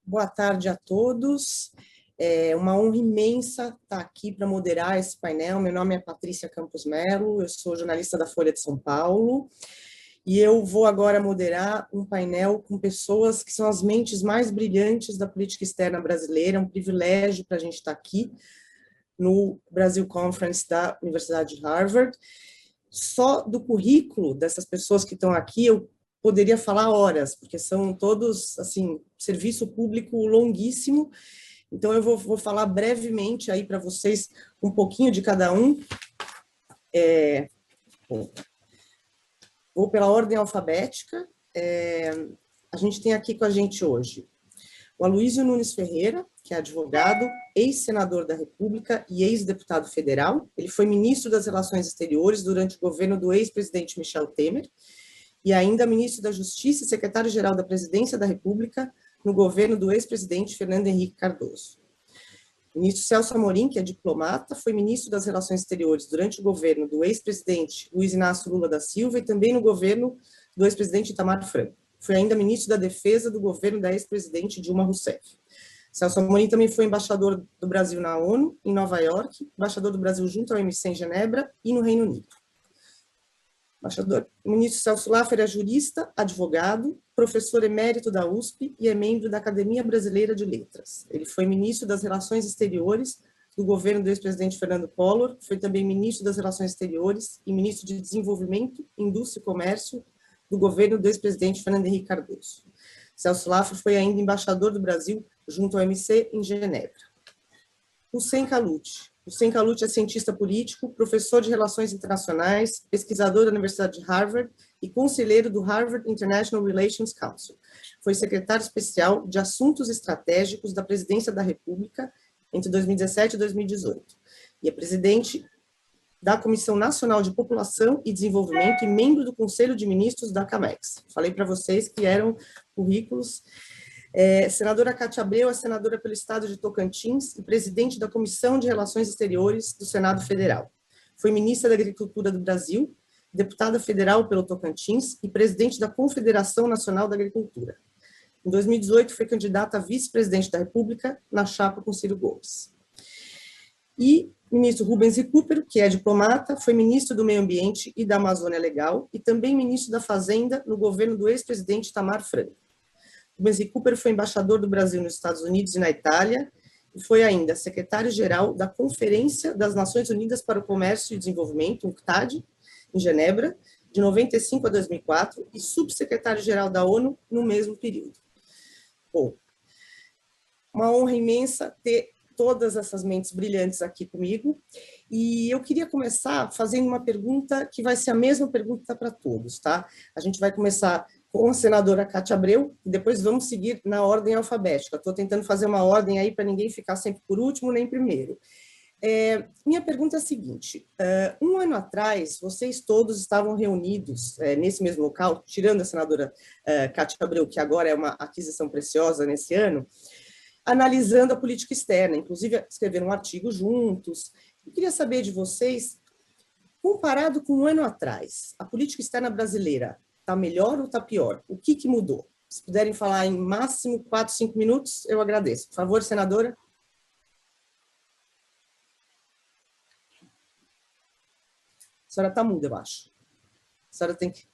Boa tarde a todos. É uma honra imensa estar aqui para moderar esse painel. Meu nome é Patrícia Campos Melo, eu sou jornalista da Folha de São Paulo, e eu vou agora moderar um painel com pessoas que são as mentes mais brilhantes da política externa brasileira. É um privilégio para a gente estar aqui no Brasil Conference da Universidade de Harvard. Só do currículo dessas pessoas que estão aqui, eu poderia falar horas, porque são todos, assim, serviço público longuíssimo. Então, eu vou falar brevemente aí para vocês um pouquinho de cada um. Vou pela ordem alfabética. A gente tem aqui com a gente hoje o Aloysio Nunes Ferreira, que é advogado, ex-senador da República e ex-deputado federal. Ele foi ministro das Relações Exteriores durante o governo do ex-presidente Michel Temer e ainda ministro da Justiça e secretário-geral da Presidência da República no governo do ex-presidente Fernando Henrique Cardoso. O ministro Celso Amorim, que é diplomata, foi ministro das Relações Exteriores durante o governo do ex-presidente Luiz Inácio Lula da Silva e também no governo do ex-presidente Itamar Franco. Foi ainda ministro da Defesa do governo da ex-presidente Dilma Rousseff. Celso Amorim também foi embaixador do Brasil na ONU, em Nova York, embaixador do Brasil junto ao OMC em Genebra e no Reino Unido. O ministro Celso Laffer é jurista, advogado, professor emérito da USP e é membro da Academia Brasileira de Letras. Ele foi ministro das Relações Exteriores do governo do ex-presidente Fernando Collor, foi também ministro das Relações Exteriores e ministro de Desenvolvimento, Indústria e Comércio do governo do ex-presidente Fernando Henrique Cardoso. Celso Laffer foi ainda embaixador do Brasil junto ao OMC em Genebra. Hussein Kaluch. Hussein Kaluch é cientista político, professor de Relações Internacionais, pesquisador da Universidade de Harvard e conselheiro do Harvard International Relations Council. Foi secretário especial de Assuntos Estratégicos da Presidência da República entre 2017 e 2018. E é presidente da Comissão Nacional de População e Desenvolvimento e membro do Conselho de Ministros da CAMEX. Falei para vocês que eram currículos. Senadora Cátia Abreu é senadora pelo estado de Tocantins e presidente da Comissão de Relações Exteriores do Senado Federal. Foi ministra da Agricultura do Brasil, deputada federal pelo Tocantins e presidente da Confederação Nacional da Agricultura. Em 2018, foi candidata a vice-presidente da República na chapa com Ciro Gomes. E o ministro Rubens Recupero, que é diplomata, foi ministro do Meio Ambiente e da Amazônia Legal e também ministro da Fazenda no governo do ex-presidente Itamar Franco. Rubens Recupero foi embaixador do Brasil nos Estados Unidos e na Itália e foi ainda secretário-geral da Conferência das Nações Unidas para o Comércio e Desenvolvimento, UNCTAD, em Genebra, de 95 a 2004, e subsecretário-geral da ONU no mesmo período. Bom, uma honra imensa ter todas essas mentes brilhantes aqui comigo, e eu queria começar fazendo uma pergunta que vai ser a mesma pergunta para todos, tá? A gente vai começar com a senadora Cátia Abreu, e depois vamos seguir na ordem alfabética. Estou tentando fazer uma ordem aí para ninguém ficar sempre por último nem primeiro. Minha pergunta é a seguinte: um ano atrás, vocês todos estavam reunidos nesse mesmo local, tirando a senadora Cátia Abreu, que agora é uma aquisição preciosa nesse ano, analisando a política externa, inclusive escreveram um artigo juntos. Eu queria saber de vocês, comparado com um ano atrás, a política externa brasileira está melhor ou está pior? O que mudou? Se puderem falar em máximo 4, 5 minutos, eu agradeço. Por favor, senadora. A senhora está muda, eu acho. A senhora tem que...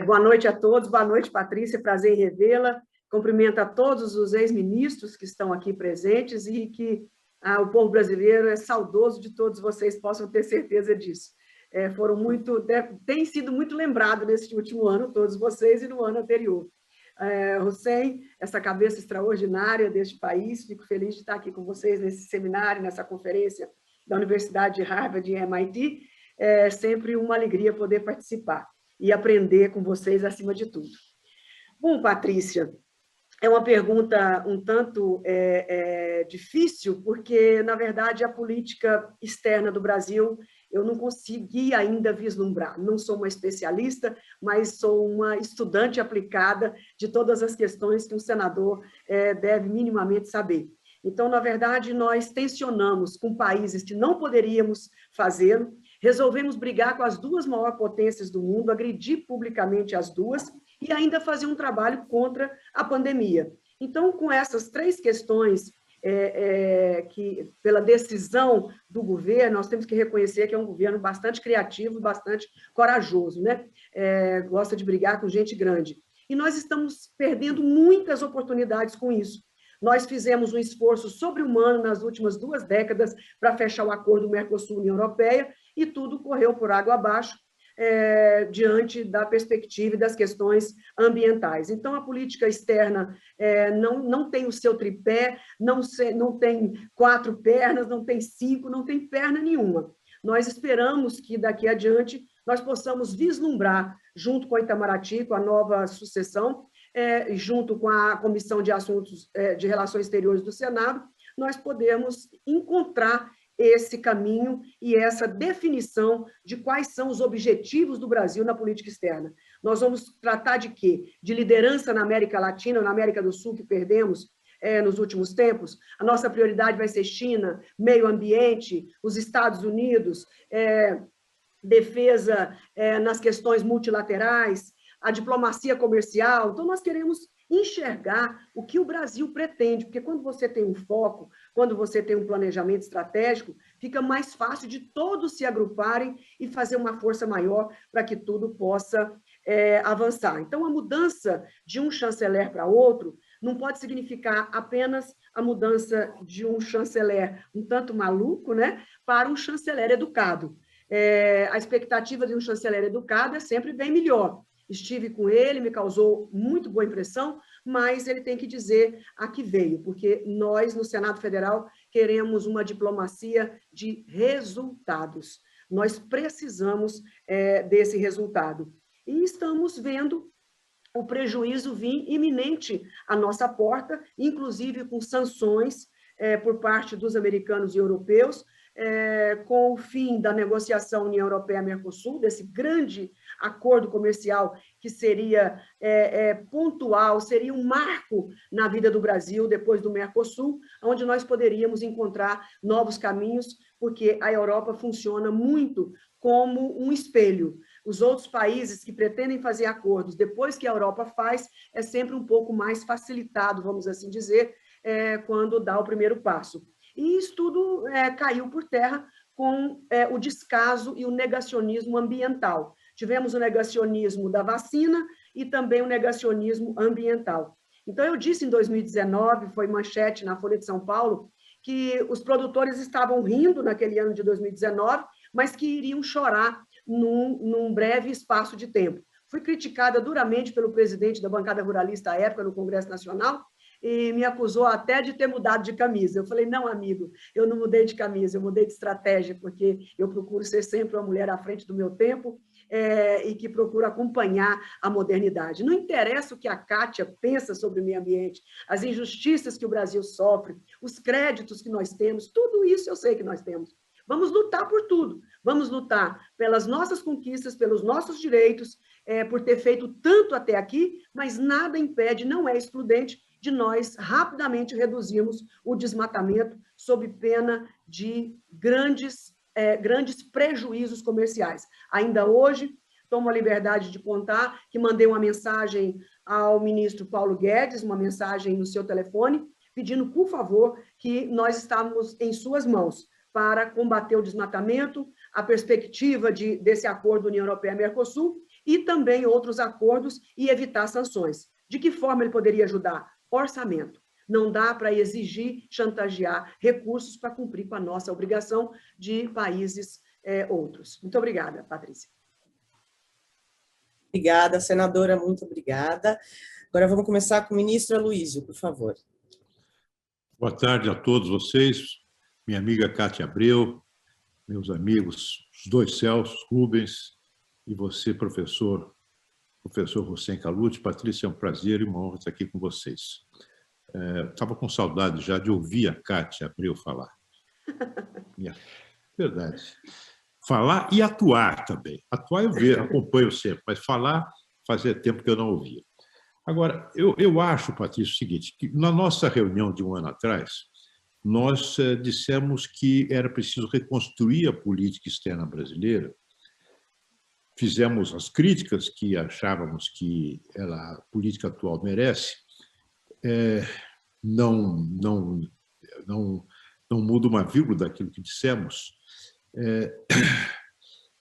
Boa noite a todos, boa noite, Patrícia, prazer em revê-la. Cumprimento a todos os ex-ministros que estão aqui presentes e que o povo brasileiro é saudoso de todos vocês, possam ter certeza disso. Têm sido muito lembrados nesse último ano, todos vocês, e no ano anterior. Hussein, essa cabeça extraordinária deste país, fico feliz de estar aqui com vocês nesse seminário, nessa conferência da Universidade de Harvard e MIT. É sempre uma alegria poder participar e aprender com vocês acima de tudo. Bom, Patrícia, é uma pergunta um tanto difícil, porque, na verdade, a política externa do Brasil eu não consegui ainda vislumbrar. Não sou uma especialista, mas sou uma estudante aplicada de todas as questões que um senador deve minimamente saber. Então, na verdade, nós tensionamos com países que não poderíamos fazê-lo, resolvemos brigar com as duas maiores potências do mundo, agredir publicamente as duas, e ainda fazer um trabalho contra a pandemia. Então, com essas três questões, que pela decisão do governo, nós temos que reconhecer que é um governo bastante criativo, bastante corajoso, né? Gosta de brigar com gente grande. E nós estamos perdendo muitas oportunidades com isso. Nós fizemos um esforço sobre-humano nas últimas 2 décadas para fechar o acordo Mercosul-União Europeia e tudo correu por água abaixo, diante da perspectiva e das questões ambientais. Então, a política externa não tem o seu tripé, não tem 4 pernas, não tem 5, não tem perna nenhuma. Nós esperamos que, daqui adiante, nós possamos vislumbrar, junto com a Itamaraty, com a nova sucessão, junto com a Comissão de Assuntos de Relações Exteriores do Senado, nós podemos encontrar esse caminho e essa definição de quais são os objetivos do Brasil na política externa. Nós vamos tratar de quê? De liderança na América Latina, na América do Sul, que perdemos nos últimos tempos. A nossa prioridade vai ser China, meio ambiente, os Estados Unidos, defesa nas questões multilaterais, a diplomacia comercial. Então, nós queremos enxergar o que o Brasil pretende, porque quando você tem um foco, quando você tem um planejamento estratégico, fica mais fácil de todos se agruparem e fazer uma força maior para que tudo possa avançar. Então, a mudança de um chanceler para outro não pode significar apenas a mudança de um chanceler um tanto maluco, né, para um chanceler educado. A expectativa de um chanceler educado é sempre bem melhor. Estive com ele, me causou muito boa impressão, mas ele tem que dizer a que veio, porque nós, no Senado Federal, queremos uma diplomacia de resultados. Nós precisamos desse resultado. E estamos vendo o prejuízo vir iminente à nossa porta, inclusive com sanções por parte dos americanos e europeus, com o fim da negociação União Europeia-Mercosul, desse grande acordo comercial que seria pontual, seria um marco na vida do Brasil depois do Mercosul, onde nós poderíamos encontrar novos caminhos, porque a Europa funciona muito como um espelho. Os outros países que pretendem fazer acordos depois que a Europa faz, é sempre um pouco mais facilitado, vamos assim dizer, quando dá o primeiro passo. E isso tudo caiu por terra com o descaso e o negacionismo ambiental. Tivemos o negacionismo da vacina e também o negacionismo ambiental. Então, eu disse em 2019, foi manchete na Folha de São Paulo, que os produtores estavam rindo naquele ano de 2019, mas que iriam chorar num breve espaço de tempo. Fui criticada duramente pelo presidente da bancada ruralista à época, no Congresso Nacional, e me acusou até de ter mudado de camisa. Eu falei, não, amigo, eu não mudei de camisa, eu mudei de estratégia, porque eu procuro ser sempre uma mulher à frente do meu tempo e que procuro acompanhar a modernidade. Não interessa o que a Kátia pensa sobre o meio ambiente, as injustiças que o Brasil sofre, os créditos que nós temos, tudo isso eu sei que nós temos. Vamos lutar por tudo, vamos lutar pelas nossas conquistas, pelos nossos direitos, por ter feito tanto até aqui, mas nada impede, não é excludente, de nós rapidamente reduzirmos o desmatamento sob pena de grandes prejuízos comerciais. Ainda hoje, tomo a liberdade de contar que mandei uma mensagem ao ministro Paulo Guedes, uma mensagem no seu telefone, pedindo, por favor, que nós estávamos em suas mãos para combater o desmatamento, a perspectiva desse acordo União Europeia-Mercosul e também outros acordos e evitar sanções. De que forma ele poderia ajudar? Orçamento. Não dá para exigir, chantagear recursos para cumprir com a nossa obrigação de países outros. Muito obrigada, Patrícia. Obrigada, senadora, muito obrigada. Agora vamos começar com o ministro Aloísio, por favor. Boa tarde a todos vocês, minha amiga Kátia Abreu, meus amigos, os dois Celsos, Rubens, e você, professor Hussein Kaluti. Patrícia, é um prazer e uma honra estar aqui com vocês. Estava com saudade já de ouvir a Kátia Abreu falar. Verdade. Falar e atuar também. Atuar eu acompanho sempre, mas falar fazia tempo que eu não ouvia. Agora, eu acho, Patrícia, o seguinte, que na nossa reunião de um ano atrás, nós dissemos que era preciso reconstruir a política externa brasileira, fizemos as críticas que achávamos que a política atual merece, não muda uma vírgula daquilo que dissemos,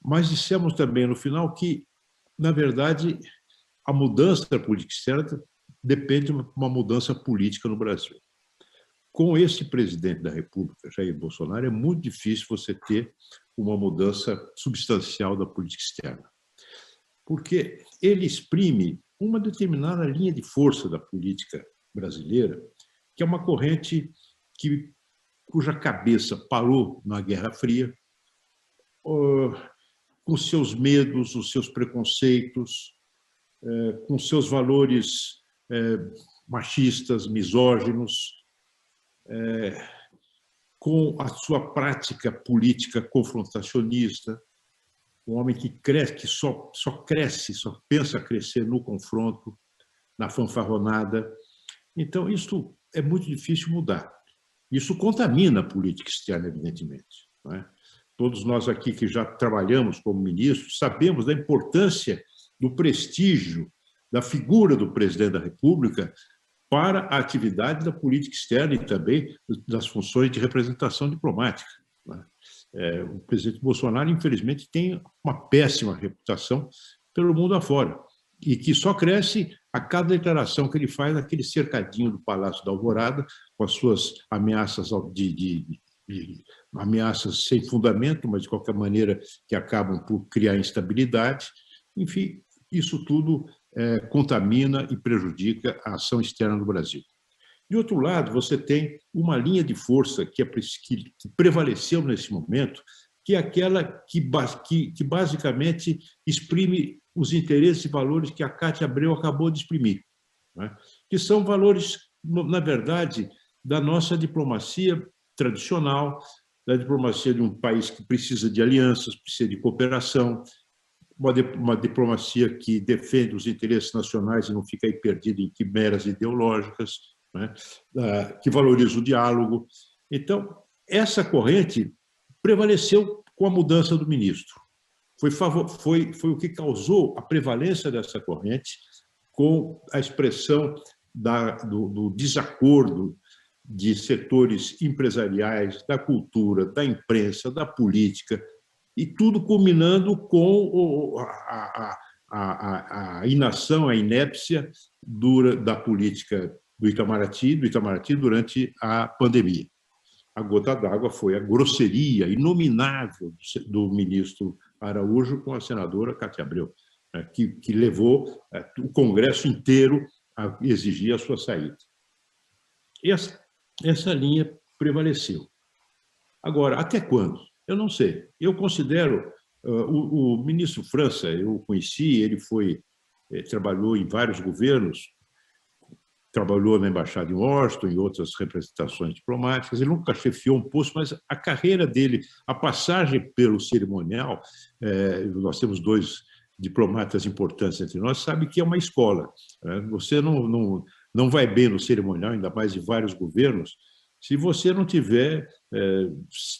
mas dissemos também no final que, na verdade, a mudança da política externa depende de uma mudança política no Brasil. Com esse presidente da República, Jair Bolsonaro, é muito difícil você ter uma mudança substancial da política externa, porque ele exprime uma determinada linha de força da política brasileira, que é uma corrente cuja cabeça parou na Guerra Fria, com seus medos, os seus preconceitos, com seus valores machistas, misóginos, com a sua prática política confrontacionista, um homem que cresce, que só cresce, só pensa crescer no confronto, na fanfarronada. Então, isso é muito difícil mudar. Isso contamina a política externa, evidentemente, não é? Todos nós aqui que já trabalhamos como ministros sabemos da importância do prestígio, da figura do presidente da República para a atividade da política externa e também das funções de representação diplomática. O presidente Bolsonaro, infelizmente, tem uma péssima reputação pelo mundo afora e que só cresce a cada declaração que ele faz naquele cercadinho do Palácio da Alvorada, com as suas ameaças ameaças sem fundamento, mas de qualquer maneira que acabam por criar instabilidade. Enfim, isso tudo contamina e prejudica a ação externa do Brasil. De outro lado, você tem uma linha de força que prevaleceu nesse momento, que é aquela que basicamente exprime os interesses e valores que a Cátia Abreu acabou de exprimir, né? Que são valores, na verdade, da nossa diplomacia tradicional, da diplomacia de um país que precisa de alianças, precisa de cooperação, uma diplomacia que defende os interesses nacionais e não fica aí perdida em quimeras ideológicas, né? Que valoriza o diálogo. Então, essa corrente prevaleceu com a mudança do ministro. Foi o que causou a prevalência dessa corrente com a expressão do desacordo de setores empresariais, da cultura, da imprensa, da política, e tudo culminando com a inação, a inépcia da política do Itamaraty durante a pandemia. A gota d'água foi a grosseria inominável do ministro Araújo com a senadora Cátia Abreu, que levou o Congresso inteiro a exigir a sua saída. Essa linha prevaleceu. Agora, até quando? Eu não sei. Eu considero o ministro França, eu o conheci, ele trabalhou em vários governos, trabalhou na Embaixada em Washington, em outras representações diplomáticas, ele nunca chefiou um posto, mas a carreira dele, a passagem pelo cerimonial, nós temos 2 diplomatas importantes entre nós, sabe que é uma escola. Você não vai bem no cerimonial, ainda mais de vários governos, se você não tiver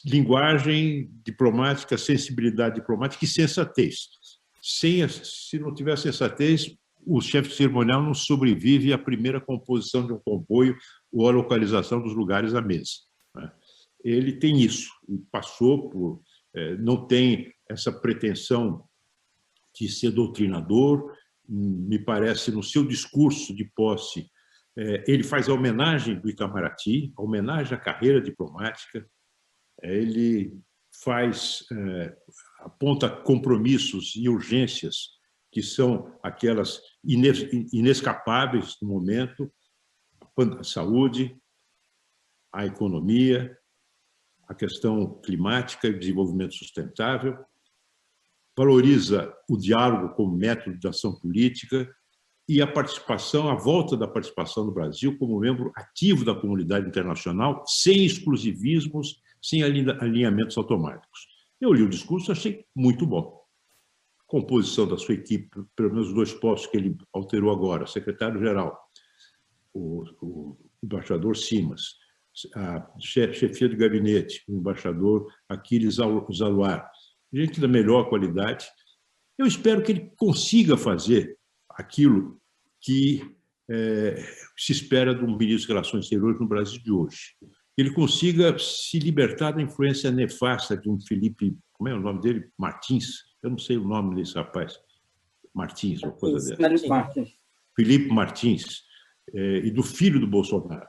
linguagem diplomática, sensibilidade diplomática e sensatez. Se não tiver sensatez, o chefe de cerimonial não sobrevive à primeira composição de um comboio ou à localização dos lugares à mesa. Ele tem isso, passou por... não tem essa pretensão de ser doutrinador, me parece, no seu discurso de posse, ele faz a homenagem do Itamaraty, a homenagem à carreira diplomática, ele aponta compromissos e urgências que são aquelas inescapáveis no momento, a saúde, a economia, a questão climática e desenvolvimento sustentável, valoriza o diálogo como método de ação política e a volta da participação do Brasil como membro ativo da comunidade internacional, sem exclusivismos, sem alinhamentos automáticos. Eu li o discurso e achei muito bom. Composição da sua equipe, pelo menos 2 postos que ele alterou agora, secretário-geral, o embaixador Simas, a chefia de gabinete, o embaixador Aquiles Zaluar, gente da melhor qualidade, Eu espero que ele consiga fazer aquilo que se espera de um ministro de Relações Exteriores no Brasil de hoje. Ele consiga se libertar da influência nefasta de um Felipe, como é o nome dele? Martins? Eu não sei o nome desse rapaz. Martins, uma coisa dessa. Felipe Martins, e do filho do Bolsonaro.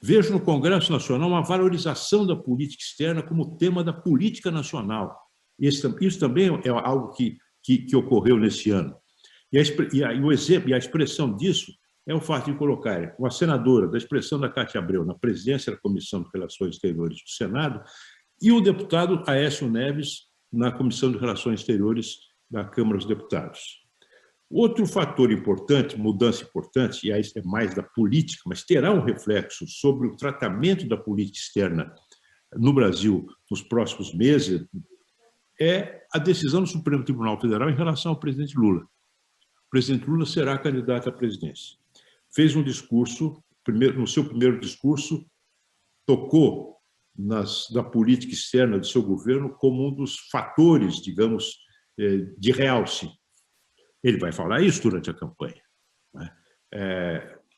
Vejo no Congresso Nacional uma valorização da política externa como tema da política nacional. Isso também é algo que ocorreu nesse ano. E a expressão disso é o fato de colocar uma senadora da expressão da Cátia Abreu na presidência da Comissão de Relações Exteriores do Senado e o deputado Aécio Neves na Comissão de Relações Exteriores da Câmara dos Deputados. Outro fator importante, mudança importante, e aí é mais da política, mas terá um reflexo sobre o tratamento da política externa no Brasil nos próximos meses, é a decisão do Supremo Tribunal Federal em relação ao presidente Lula. O presidente Lula será candidato à presidência. Fez um discurso, no seu primeiro discurso, tocou da política externa do seu governo como um dos fatores, digamos, de realce. Ele vai falar isso durante a campanha.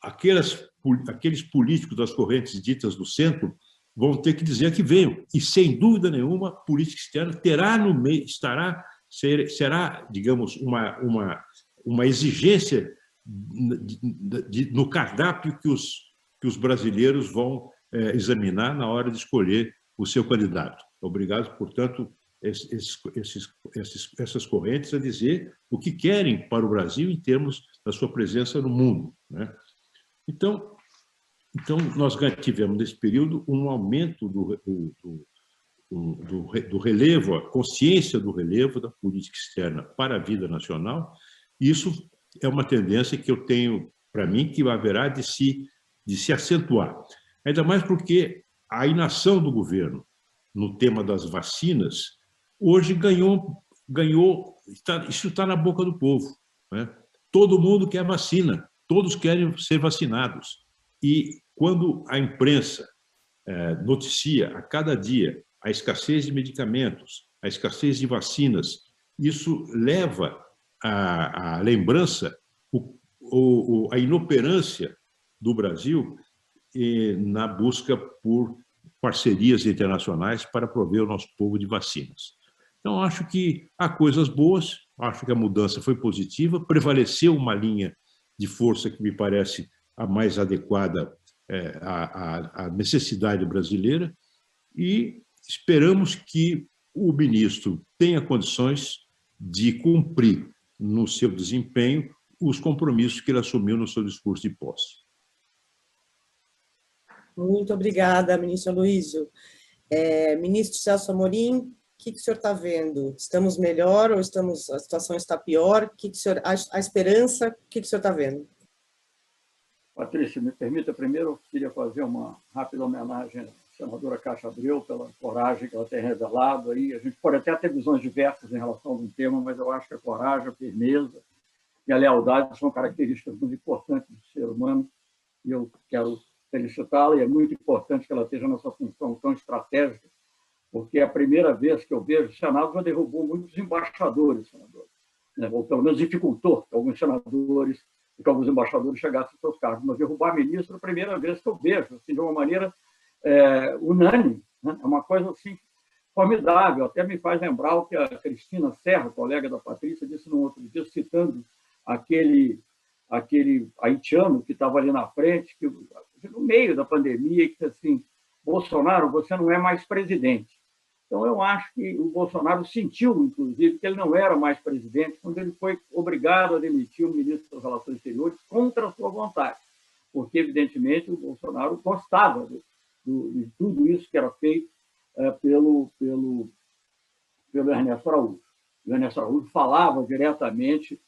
Aqueles políticos das correntes ditas do centro vão ter que dizer que venham. E, sem dúvida nenhuma, a política externa terá no meio, será, digamos, uma exigência no cardápio que os brasileiros vão examinar na hora de escolher o seu candidato. Obrigado, portanto, essas correntes a dizer o que querem para o Brasil em termos da sua presença no mundo. Então, nós tivemos, nesse período, um aumento do relevo, a consciência do relevo da política externa para a vida nacional, e isso é uma tendência que eu tenho para mim que haverá de se acentuar. Ainda mais porque a inação do governo no tema das vacinas hoje isso está na boca do povo. Todo mundo quer vacina, todos querem ser vacinados. E quando a imprensa noticia a cada dia a escassez de medicamentos, a escassez de vacinas, isso leva à lembrança a inoperância do Brasil na busca por parcerias internacionais para prover o nosso povo de vacinas. Então, acho que há coisas boas, acho que a mudança foi positiva, prevaleceu uma linha de força que me parece a mais adequada à necessidade brasileira e esperamos que o ministro tenha condições de cumprir no seu desempenho os compromissos que ele assumiu no seu discurso de posse. Muito obrigada, ministro Aloísio. Ministro Celso Amorim, o que o senhor está vendo? Estamos melhor ou a situação está pior? A esperança, o que o senhor está vendo? Patrícia, me permita, primeiro eu queria fazer uma rápida homenagem à senadora Cátia Abreu pela coragem que ela tem revelado. Aí, a gente pode até ter visões diversas em relação a um tema, mas eu acho que a coragem, a firmeza e a lealdade são características muito importantes do ser humano e eu quero felicitá-la, e é muito importante que ela esteja nessa função tão estratégica, porque é a primeira vez que eu vejo o Senado já derrubou muitos embaixadores, senador, ou pelo menos dificultou que alguns senadores e que alguns embaixadores chegassem aos seus cargos, mas derrubar ministro é a primeira vez que eu vejo, assim, de uma maneira unânime, É uma coisa assim formidável, até me faz lembrar o que a Cristina Serra, colega da Patrícia, disse no outro dia, citando aquele haitiano que estava ali na frente, que no meio da pandemia, que disse assim, Bolsonaro, você não é mais presidente. Então, eu acho que o Bolsonaro sentiu, inclusive, que ele não era mais presidente quando ele foi obrigado a demitir o ministro das Relações Exteriores contra a sua vontade, porque, evidentemente, o Bolsonaro gostava de tudo isso que era feito pelo Ernesto Araújo. O Ernesto Araújo falava diretamente,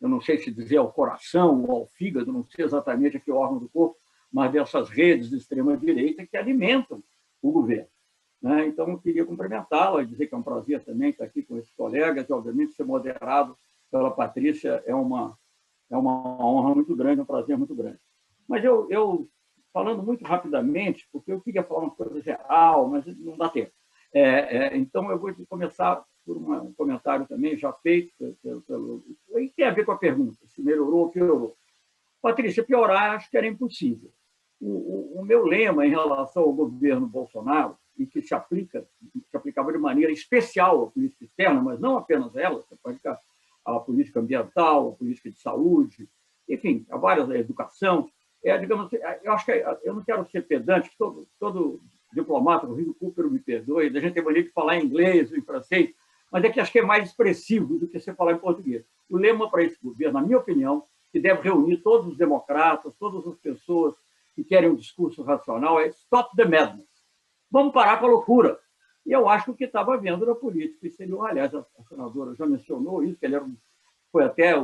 eu não sei se dizer ao coração ou ao fígado, não sei exatamente a que órgão do corpo, mas dessas redes de extrema-direita que alimentam o governo. Então, eu queria cumprimentá-la e dizer que é um prazer também estar aqui com esses colegas, e, obviamente, ser moderado pela Patrícia é uma honra muito grande, um prazer muito grande. Mas eu falando muito rapidamente, porque eu queria falar uma coisa geral, mas não dá tempo. Então, eu vou começar por um comentário também já feito e tem a ver com a pergunta, se melhorou ou piorou. Patrícia, piorar acho que era impossível. O meu lema em relação ao governo Bolsonaro, e que se aplicava de maneira especial à política externa, mas não apenas ela, você pode ficar à política ambiental, à política de saúde, enfim, a várias, a educação, digamos, eu acho que eu não quero ser pedante, todo diplomata, o Rio Cooper me perdoe, a gente tem mania de falar em inglês ou em francês, mas é que acho que é mais expressivo do que você falar em português. O lema para esse governo, na minha opinião, que deve reunir todos os democratas, todas as pessoas que querem um discurso racional, é Stop the Madness. Vamos parar com a loucura. E eu acho que o que estava havendo na política exterior, aliás, a senadora já mencionou isso, que ele foi até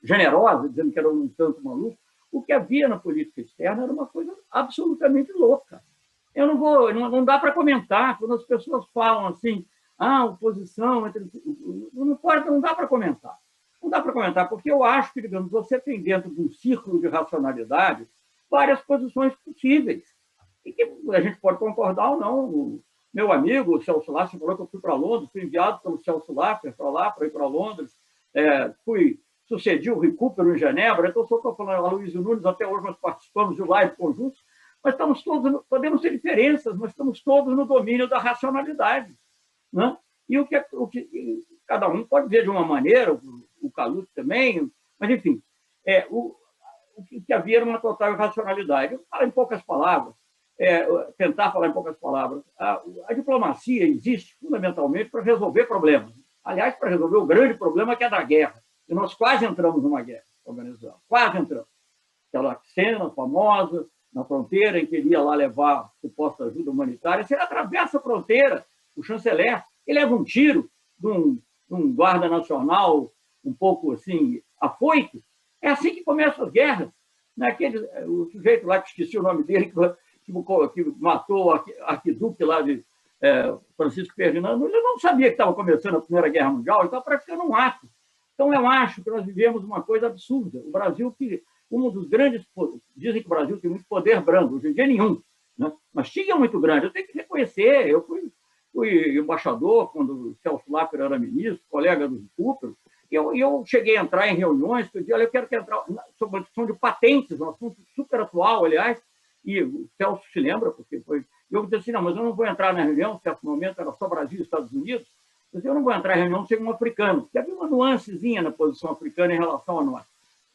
generosa, dizendo que era um tanto maluco. O que havia na política externa era uma coisa absolutamente louca. Não dá para comentar, quando as pessoas falam assim, oposição, não dá para comentar. Não dá para comentar, porque eu acho que, digamos, você tem dentro de um círculo de racionalidade várias posições possíveis, e que a gente pode concordar ou não. O meu amigo, o Celso Laffer, falou que eu fui para Londres, fui enviado pelo Celso Laffer para ir para Londres, sucedi o Rio Cooper em Genebra, então estou falando a Luiz Nunes, até hoje nós participamos de live conjuntos, mas estamos todos, podemos ter diferenças, mas estamos todos no domínio da racionalidade, né? E o que cada um pode ver de uma maneira, o Caluto também, mas, enfim, o que havia era uma total irracionalidade. Eu falo em poucas palavras, tentar falar em poucas palavras. A diplomacia existe fundamentalmente para resolver problemas. Aliás, para resolver o grande problema que é da guerra. E nós quase entramos numa guerra com a Venezuela. Quase entramos. Aquela cena famosa na fronteira em que ele ia lá levar suposta ajuda humanitária. Se ele atravessa a fronteira, o chanceler, ele leva um tiro de um guarda nacional um pouco assim, afoito. É assim que começam as guerras. O sujeito lá, que esqueci o nome dele, que matou o arquiduque lá de Francisco Ferdinando, ele não sabia que estava começando a Primeira Guerra Mundial, ele estava praticando um ato. Então, eu acho que nós vivemos uma coisa absurda. O Brasil, um dos grandes... Dizem que o Brasil tem muito poder brando, hoje em dia nenhum, né? Mas tinha muito grande. Eu tenho que reconhecer, eu fui embaixador quando o Celso Laffer era ministro, colega do Cooper, e eu cheguei a entrar em reuniões, pedi, olha, eu quero entrar sobre a discussão de patentes, um assunto super atual, aliás, e o Celso se lembra, porque foi... Eu disse assim, não, mas eu não vou entrar na reunião, em certo momento era só Brasil e Estados Unidos, mas eu não vou entrar em reunião sem um africano, porque havia uma nuancezinha na posição africana em relação a nós.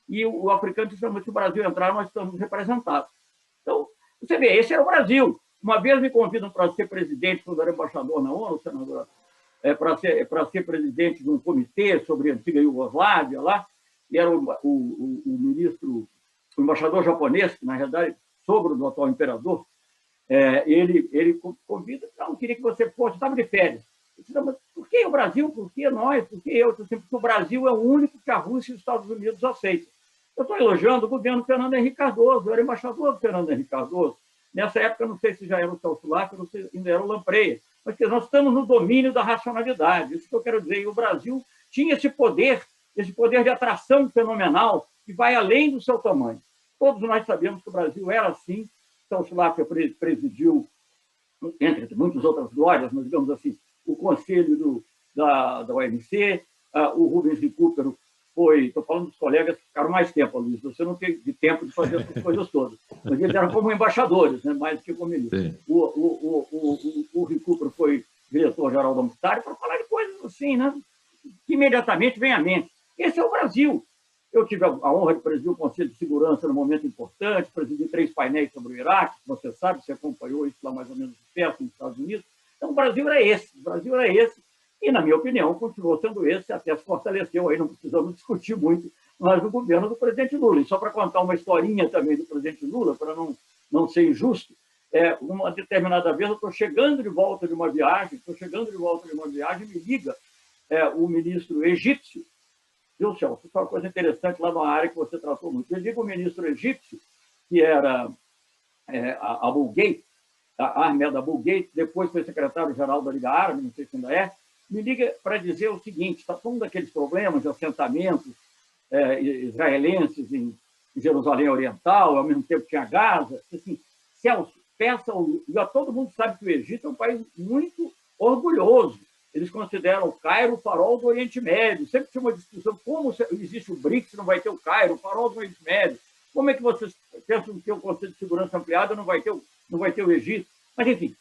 E o africano disse, mas se o Brasil entrar, nós estamos representados. Então, você vê, esse era o Brasil. Uma vez me convidam para ser presidente, quando era embaixador na ONU, senadora, para ser presidente de um comitê sobre a antiga Iugoslávia lá, e era o ministro, o embaixador japonês, que, na realidade, sogro do atual imperador, ele convida, não, queria que você fosse, estava de férias. Eu disse, não, mas por que o Brasil? Por que nós? Por que eu? Porque o Brasil é o único que a Rússia e os Estados Unidos aceitam. Eu estou elogiando o governo Fernando Henrique Cardoso, eu era embaixador do Fernando Henrique Cardoso. Nessa época, não sei se já era o Celso Laffer, não sei se ainda era o Lampreia, mas que nós estamos no domínio da racionalidade. Isso que eu quero dizer. E o Brasil tinha esse poder de atração fenomenal, que vai além do seu tamanho. Todos nós sabemos que o Brasil era assim. Celso Laffer presidiu, entre muitas outras glórias, mas, digamos assim, o conselho da OMC, o Rubens Recupero foi... Estou falando dos colegas que ficaram mais tempo, Luiz. Você não teve tempo de fazer essas coisas todas. Mas eles eram como embaixadores, né? Mais do que como ministros. O Recupero foi diretor-geral da Unictar, para falar de coisas assim, né? Que imediatamente vem à mente. Esse é o Brasil. Eu tive a honra de presidir o Conselho de Segurança num momento importante, presidi 3 painéis sobre o Iraque, você sabe, você acompanhou isso lá mais ou menos de perto nos Estados Unidos. Então, o Brasil era esse, e, na minha opinião, continuou sendo esse, até se fortaleceu, aí não precisamos discutir muito, mas no governo do presidente Lula. E só para contar uma historinha também do presidente Lula, para não ser injusto, uma determinada vez eu estou chegando de volta de uma viagem, me liga o ministro egípcio, viu, Celso? Isso é uma coisa interessante lá na área que você tratou muito. Eu digo o ministro egípcio, que era a Bulgate, a Ahmed Abulgate, depois foi secretário-geral da Liga Árabe, não sei se ainda é, me liga para dizer o seguinte, está falando daqueles problemas de assentamentos israelenses em Jerusalém Oriental, ao mesmo tempo tinha Gaza, assim, Celso, peça, todo mundo sabe que o Egito é um país muito orgulhoso, Eles consideram o Cairo o farol do Oriente Médio. Sempre tinha uma discussão, como existe o BRICS, não vai ter o Cairo, o farol do Oriente Médio. Como é que vocês pensam que o Conselho de Segurança Ampliado não vai ter o Egito? Mas, enfim,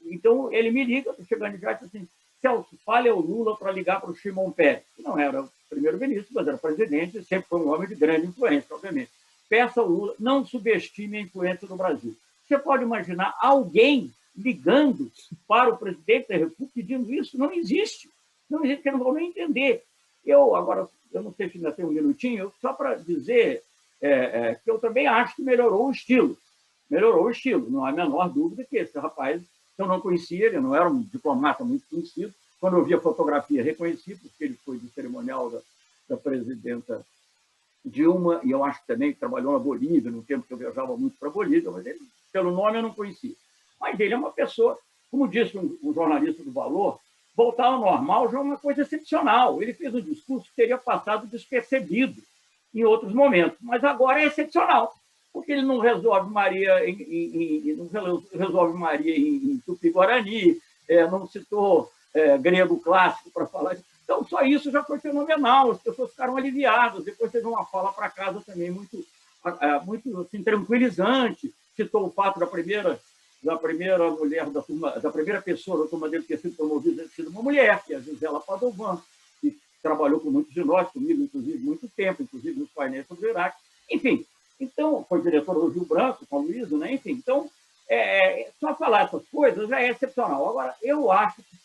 então ele me liga, estou chegando já e diz assim, Celso, fale ao Lula para ligar para o Shimon Peres, que não era o primeiro-ministro, mas era presidente, sempre foi um homem de grande influência, obviamente. Peça ao Lula, não subestime a influência do Brasil. Você pode imaginar alguém ligando para o presidente da República pedindo isso? Não existe. Não existe, porque eu não vou nem entender. Agora, eu não sei se ainda tem um minutinho, só para dizer que eu também acho que melhorou o estilo. Melhorou o estilo. Não há a menor dúvida que esse rapaz, eu não conhecia, ele não era um diplomata muito conhecido. Quando eu vi a fotografia, reconheci, porque ele foi do cerimonial da presidenta Dilma, e eu acho que também trabalhou na Bolívia, no tempo que eu viajava muito para a Bolívia, mas ele, pelo nome, eu não conhecia. Mas ele é uma pessoa, como disse um jornalista do Valor, voltar ao normal já é uma coisa excepcional. Ele fez um discurso que teria passado despercebido em outros momentos, mas agora é excepcional, porque ele não resolve Maria em Tupi-Guarani, não citou grego clássico para falar. Então, só isso já foi fenomenal, as pessoas ficaram aliviadas. Depois teve uma fala para casa também muito assim, tranquilizante, citou o fato da primeira mulher da turma, da primeira pessoa da turma dele ter sido promovida, ter sido uma mulher, que é a Gisela Padovan, que trabalhou com muitos de nós, comigo, inclusive, muito tempo, inclusive nos painéis sobre o Iraque. Enfim, então, foi diretora do Rio Branco, com o Luiz, né? Enfim, então, só falar essas coisas já é excepcional. Agora, eu acho que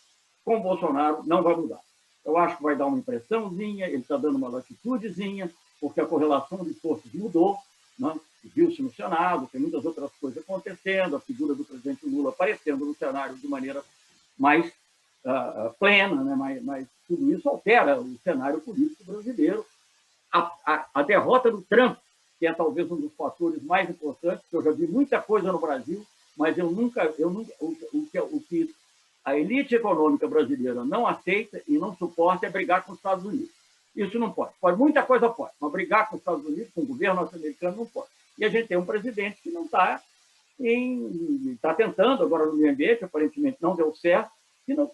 com o Bolsonaro não vai mudar. Eu acho que vai dar uma impressãozinha, ele está dando uma latitudezinha, porque a correlação de forças mudou, né? Viu-se no Senado, tem muitas outras coisas acontecendo, a figura do presidente Lula aparecendo no cenário de maneira mais plena, né? Mas tudo isso altera o cenário político brasileiro. A derrota do Trump, que é talvez um dos fatores mais importantes, que eu já vi muita coisa no Brasil, mas o que a elite econômica brasileira não aceita e não suporta é brigar com os Estados Unidos. Isso não pode. Muita coisa pode, mas brigar com os Estados Unidos, com o governo norte-americano, não pode. E a gente tem um presidente que não está tentando agora no meio ambiente, aparentemente não deu certo,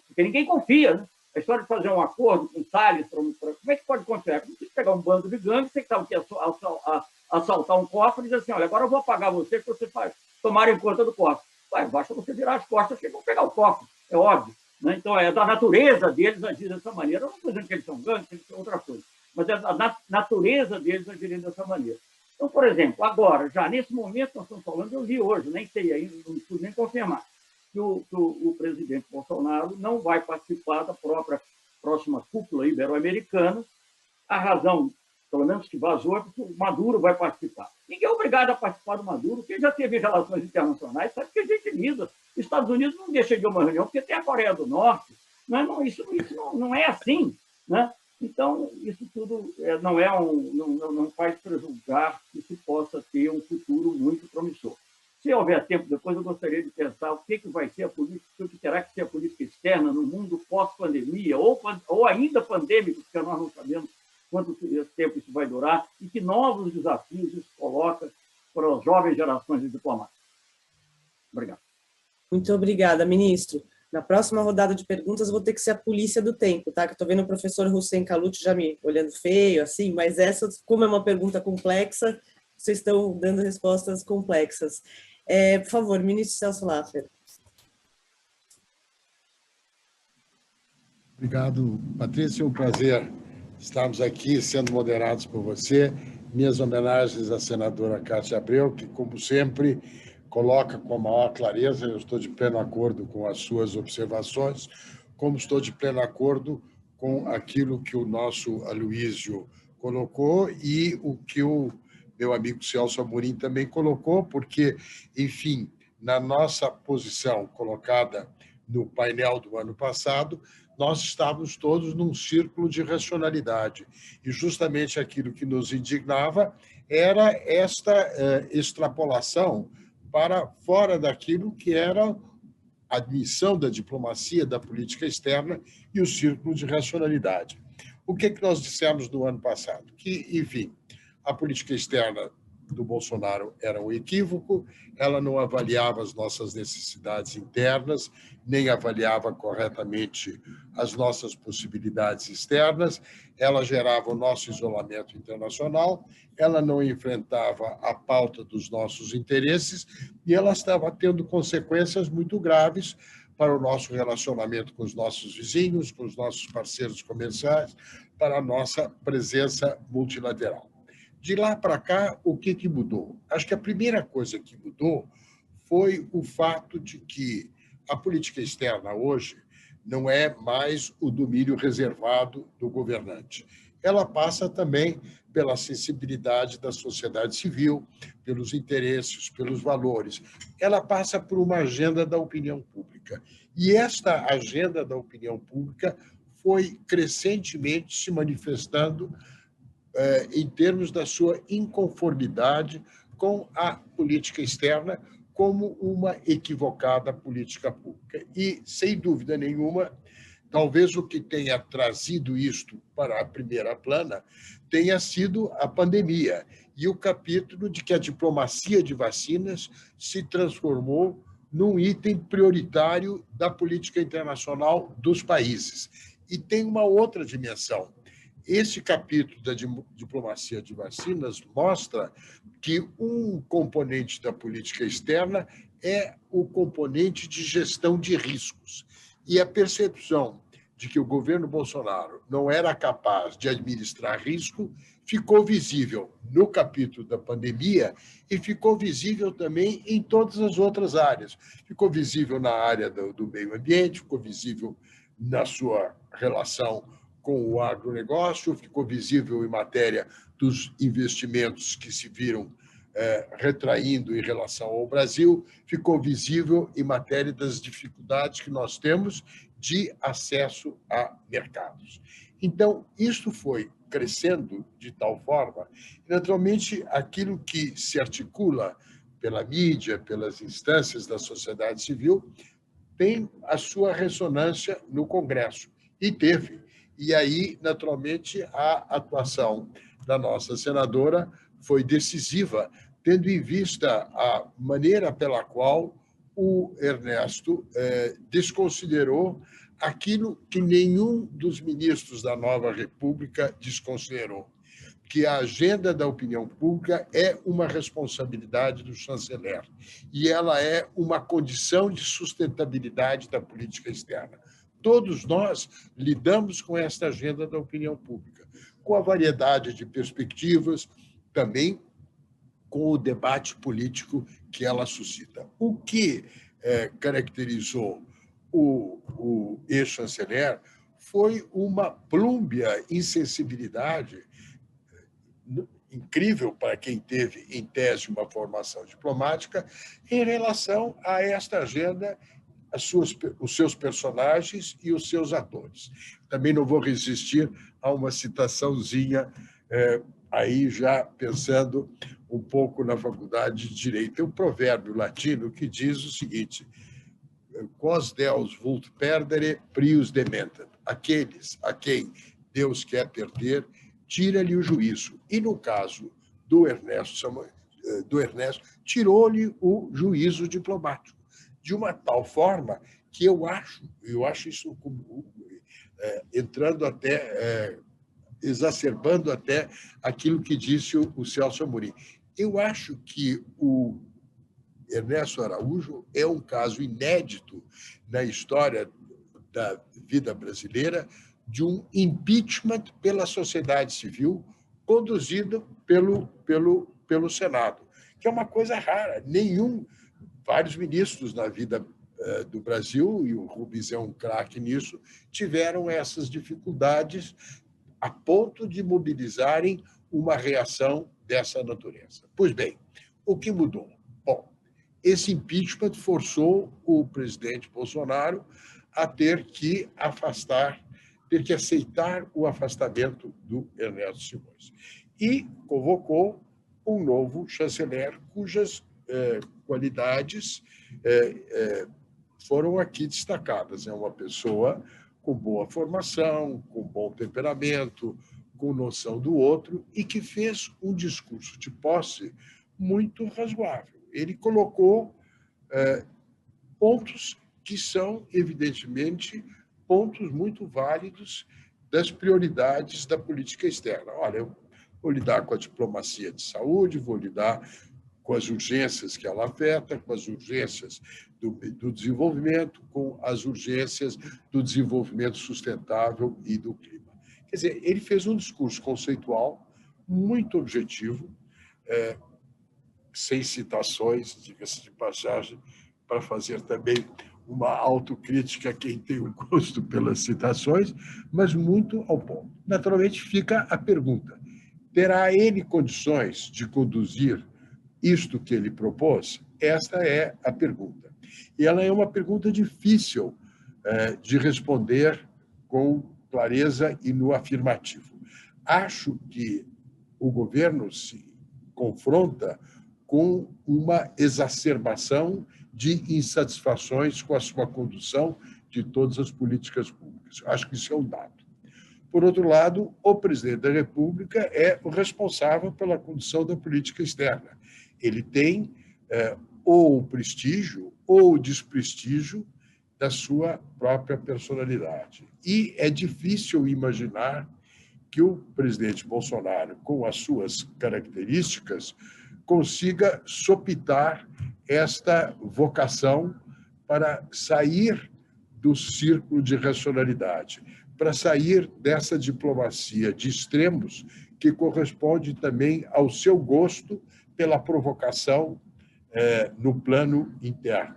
porque ninguém confia, né? A história de fazer um acordo com o Salles, como é que pode confiar? Não precisa pegar um bando de gangues, você que está assaltar um cofre e dizer assim, olha, agora eu vou pagar você que você faz tomarem conta do cofre. Basta você virar as costas que vão pegar o cofre, é óbvio. Né? Então, é da natureza deles agir dessa maneira. Eu não estou dizendo que eles são gangues, que eles são outra coisa, mas é da natureza deles agirem dessa maneira. Então, por exemplo, agora, já nesse momento nós estamos falando, eu li hoje, nem sei ainda, não pude nem confirmar, que o presidente Bolsonaro não vai participar da próxima cúpula ibero-americana. A razão, pelo menos que vazou, é porque o Maduro vai participar. Ninguém é obrigado a participar do Maduro, quem já teve relações internacionais sabe que a gente lida. Os Estados Unidos não deixam de uma reunião, porque tem a Coreia do Norte. Isso não é assim, né? Então, isso tudo não faz prejulgar que se possa ter um futuro muito promissor. Se houver tempo depois, eu gostaria de pensar o que vai ser a política, o que terá que ser a política externa no mundo pós-pandemia, ou ainda pandêmico, porque nós não sabemos quanto tempo isso vai durar e que novos desafios isso coloca para as jovens gerações de diplomatas. Obrigado. Muito obrigada, ministro. Na próxima rodada de perguntas, eu vou ter que ser a polícia do tempo, tá? Que eu estou vendo o professor Hussein Kaluti já me olhando feio, assim, mas essa, como é uma pergunta complexa, vocês estão dando respostas complexas. Por favor, ministro Celso Laffer. Obrigado, Patrícia. É um prazer estarmos aqui sendo moderados por você. Minhas homenagens à senadora Cátia Abreu, que, como sempre, coloca com a maior clareza, eu estou de pleno acordo com as suas observações, como estou de pleno acordo com aquilo que o nosso Aloysio colocou e o que o meu amigo Celso Amorim também colocou, porque, enfim, na nossa posição colocada no painel do ano passado, nós estávamos todos num círculo de racionalidade. E justamente aquilo que nos indignava era esta extrapolação para fora daquilo que era a admissão da diplomacia, da política externa e o círculo de racionalidade. O que nós dissemos no ano passado? Que, enfim, a política externa do Bolsonaro era um equívoco, ela não avaliava as nossas necessidades internas, nem avaliava corretamente as nossas possibilidades externas, ela gerava o nosso isolamento internacional, ela não enfrentava a pauta dos nossos interesses e ela estava tendo consequências muito graves para o nosso relacionamento com os nossos vizinhos, com os nossos parceiros comerciais, para a nossa presença multilateral. De lá para cá, o que mudou? Acho que a primeira coisa que mudou foi o fato de que a política externa hoje não é mais o domínio reservado do governante. Ela passa também pela sensibilidade da sociedade civil, pelos interesses, pelos valores. Ela passa por uma agenda da opinião pública. E esta agenda da opinião pública foi crescentemente se manifestando em termos da sua inconformidade com a política externa como uma equivocada política pública. E, sem dúvida nenhuma, talvez o que tenha trazido isto para a primeira plana tenha sido a pandemia e o capítulo de que a diplomacia de vacinas se transformou num item prioritário da política internacional dos países. E tem uma outra dimensão. Esse capítulo da diplomacia de vacinas mostra que um componente da política externa é o componente de gestão de riscos. E a percepção de que o governo Bolsonaro não era capaz de administrar risco ficou visível no capítulo da pandemia e ficou visível também em todas as outras áreas. Ficou visível na área do meio ambiente, ficou visível na sua relação com o agronegócio, ficou visível em matéria dos investimentos que se viram retraindo em relação ao Brasil, ficou visível em matéria das dificuldades que nós temos de acesso a mercados. Então, isso foi crescendo de tal forma, naturalmente, aquilo que se articula pela mídia, pelas instâncias da sociedade civil, tem a sua ressonância no Congresso, e teve. E aí, naturalmente, a atuação da nossa senadora foi decisiva, tendo em vista a maneira pela qual o Ernesto desconsiderou aquilo que nenhum dos ministros da nova República desconsiderou, que a agenda da opinião pública é uma responsabilidade do chanceler e ela é uma condição de sustentabilidade da política externa. Todos nós lidamos com esta agenda da opinião pública, com a variedade de perspectivas, também com o debate político que ela suscita. O que caracterizou o ex-chanceler foi uma plúmbia insensibilidade incrível para quem teve, em tese, uma formação diplomática em relação a esta agenda, os seus personagens e os seus atores. Também não vou resistir a uma citaçãozinha, aí já pensando um pouco na faculdade de Direito. Tem um provérbio latino que diz o seguinte: quos Deus vult perdere, prius dementat. Aqueles a quem Deus quer perder, tira-lhe o juízo. E, no caso do Ernesto, tirou-lhe o juízo diplomático, de uma tal forma que eu acho isso entrando até, exacerbando até aquilo que disse o Celso Amorim. Eu acho que o Ernesto Araújo é um caso inédito na história da vida brasileira de um impeachment pela sociedade civil conduzido pelo Senado, que é uma coisa rara. Vários ministros na vida do Brasil, e o Rubens é um craque nisso, tiveram essas dificuldades a ponto de mobilizarem uma reação dessa natureza. Pois bem, o que mudou? Bom, esse impeachment forçou o presidente Bolsonaro a ter que aceitar o afastamento do Ernesto Simões. E convocou um novo chanceler, cujas qualidades foram aqui destacadas. É uma pessoa com boa formação, com bom temperamento, com noção do outro, e que fez um discurso de posse muito razoável. Ele colocou pontos que são, evidentemente, pontos muito válidos das prioridades da política externa. Olha, eu vou lidar com a diplomacia de saúde, vou lidar com as urgências que ela afeta, com as urgências do desenvolvimento, com as urgências do desenvolvimento sustentável e do clima. Quer dizer, ele fez um discurso conceitual muito objetivo, sem citações, diga-se de passagem, para fazer também uma autocrítica a quem tem um gosto pelas citações, mas muito ao ponto. Naturalmente, fica a pergunta: terá ele condições de conduzir isto que ele propôs? Esta é a pergunta. E ela é uma pergunta difícil de responder com clareza e no afirmativo. Acho que o governo se confronta com uma exacerbação de insatisfações com a sua condução de todas as políticas públicas. Acho que isso é um dado. Por outro lado, o presidente da República é o responsável pela condução da política externa. Ele tem ou o prestígio ou o desprestígio da sua própria personalidade. E é difícil imaginar que o presidente Bolsonaro, com as suas características, consiga sopitar esta vocação para sair do círculo de racionalidade, para sair dessa diplomacia de extremos que corresponde também ao seu gosto pela provocação no plano interno,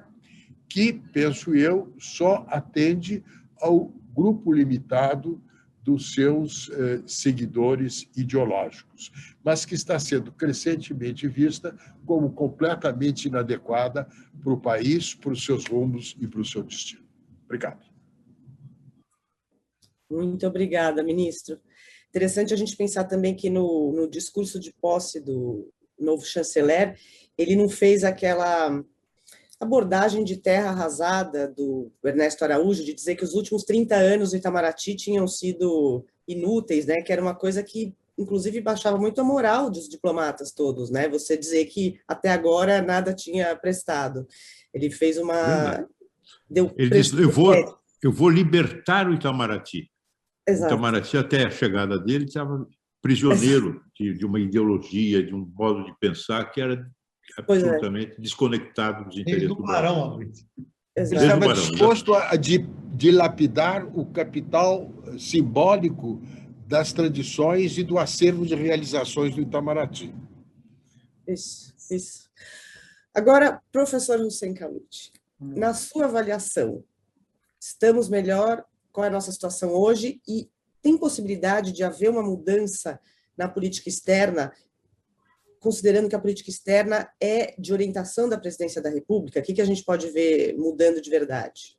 que, penso eu, só atende ao grupo limitado dos seus seguidores ideológicos, mas que está sendo crescentemente vista como completamente inadequada para o país, para os seus rumos e para o seu destino. Obrigado. Muito obrigada, ministro. Interessante a gente pensar também que no discurso de posse do novo chanceler, ele não fez aquela abordagem de terra arrasada do Ernesto Araújo, de dizer que os últimos 30 anos do Itamaraty tinham sido inúteis, né? Que era uma coisa que, inclusive, baixava muito a moral dos diplomatas todos, né? Você dizer que até agora nada tinha prestado. Ele fez uma... Ele disse, eu vou libertar o Itamaraty. Exato. O Itamaraty, até a chegada dele, estava prisioneiro de uma ideologia, de um modo de pensar que era absolutamente desconectado dos interesses do Barão. Ele estava disposto a dilapidar o capital simbólico das tradições e do acervo de realizações do Itamaraty. Isso. Agora, professor Hussein Khalid, na sua avaliação, estamos melhor? Qual é a nossa situação hoje? E tem possibilidade de haver uma mudança na política externa, considerando que a política externa é de orientação da presidência da República? O que a gente pode ver mudando de verdade?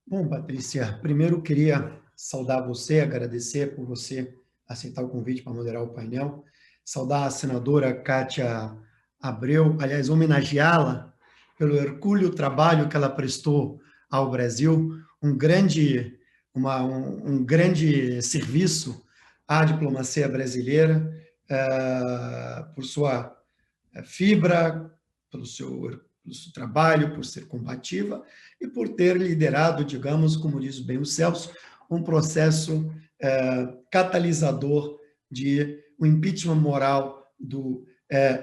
Bom, Patrícia, primeiro queria saudar você, agradecer por você aceitar o convite para moderar o painel, saudar a senadora Kátia Abreu, aliás, homenageá-la pelo hercúleo trabalho que ela prestou ao Brasil, um grande serviço à diplomacia brasileira, por sua fibra, pelo seu trabalho, por ser combativa e por ter liderado, digamos, como diz bem o Celso, um processo catalisador de um impeachment moral do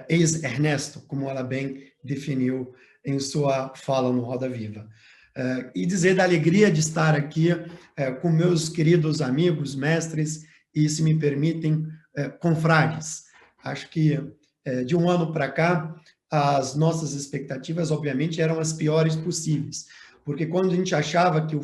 ex-Ernesto, como ela bem definiu em sua fala no Roda Viva. E dizer da alegria de estar aqui com meus queridos amigos, mestres e, se me permitem, confrades. Acho que, de um ano para cá, as nossas expectativas, obviamente, eram as piores possíveis, porque quando a gente achava que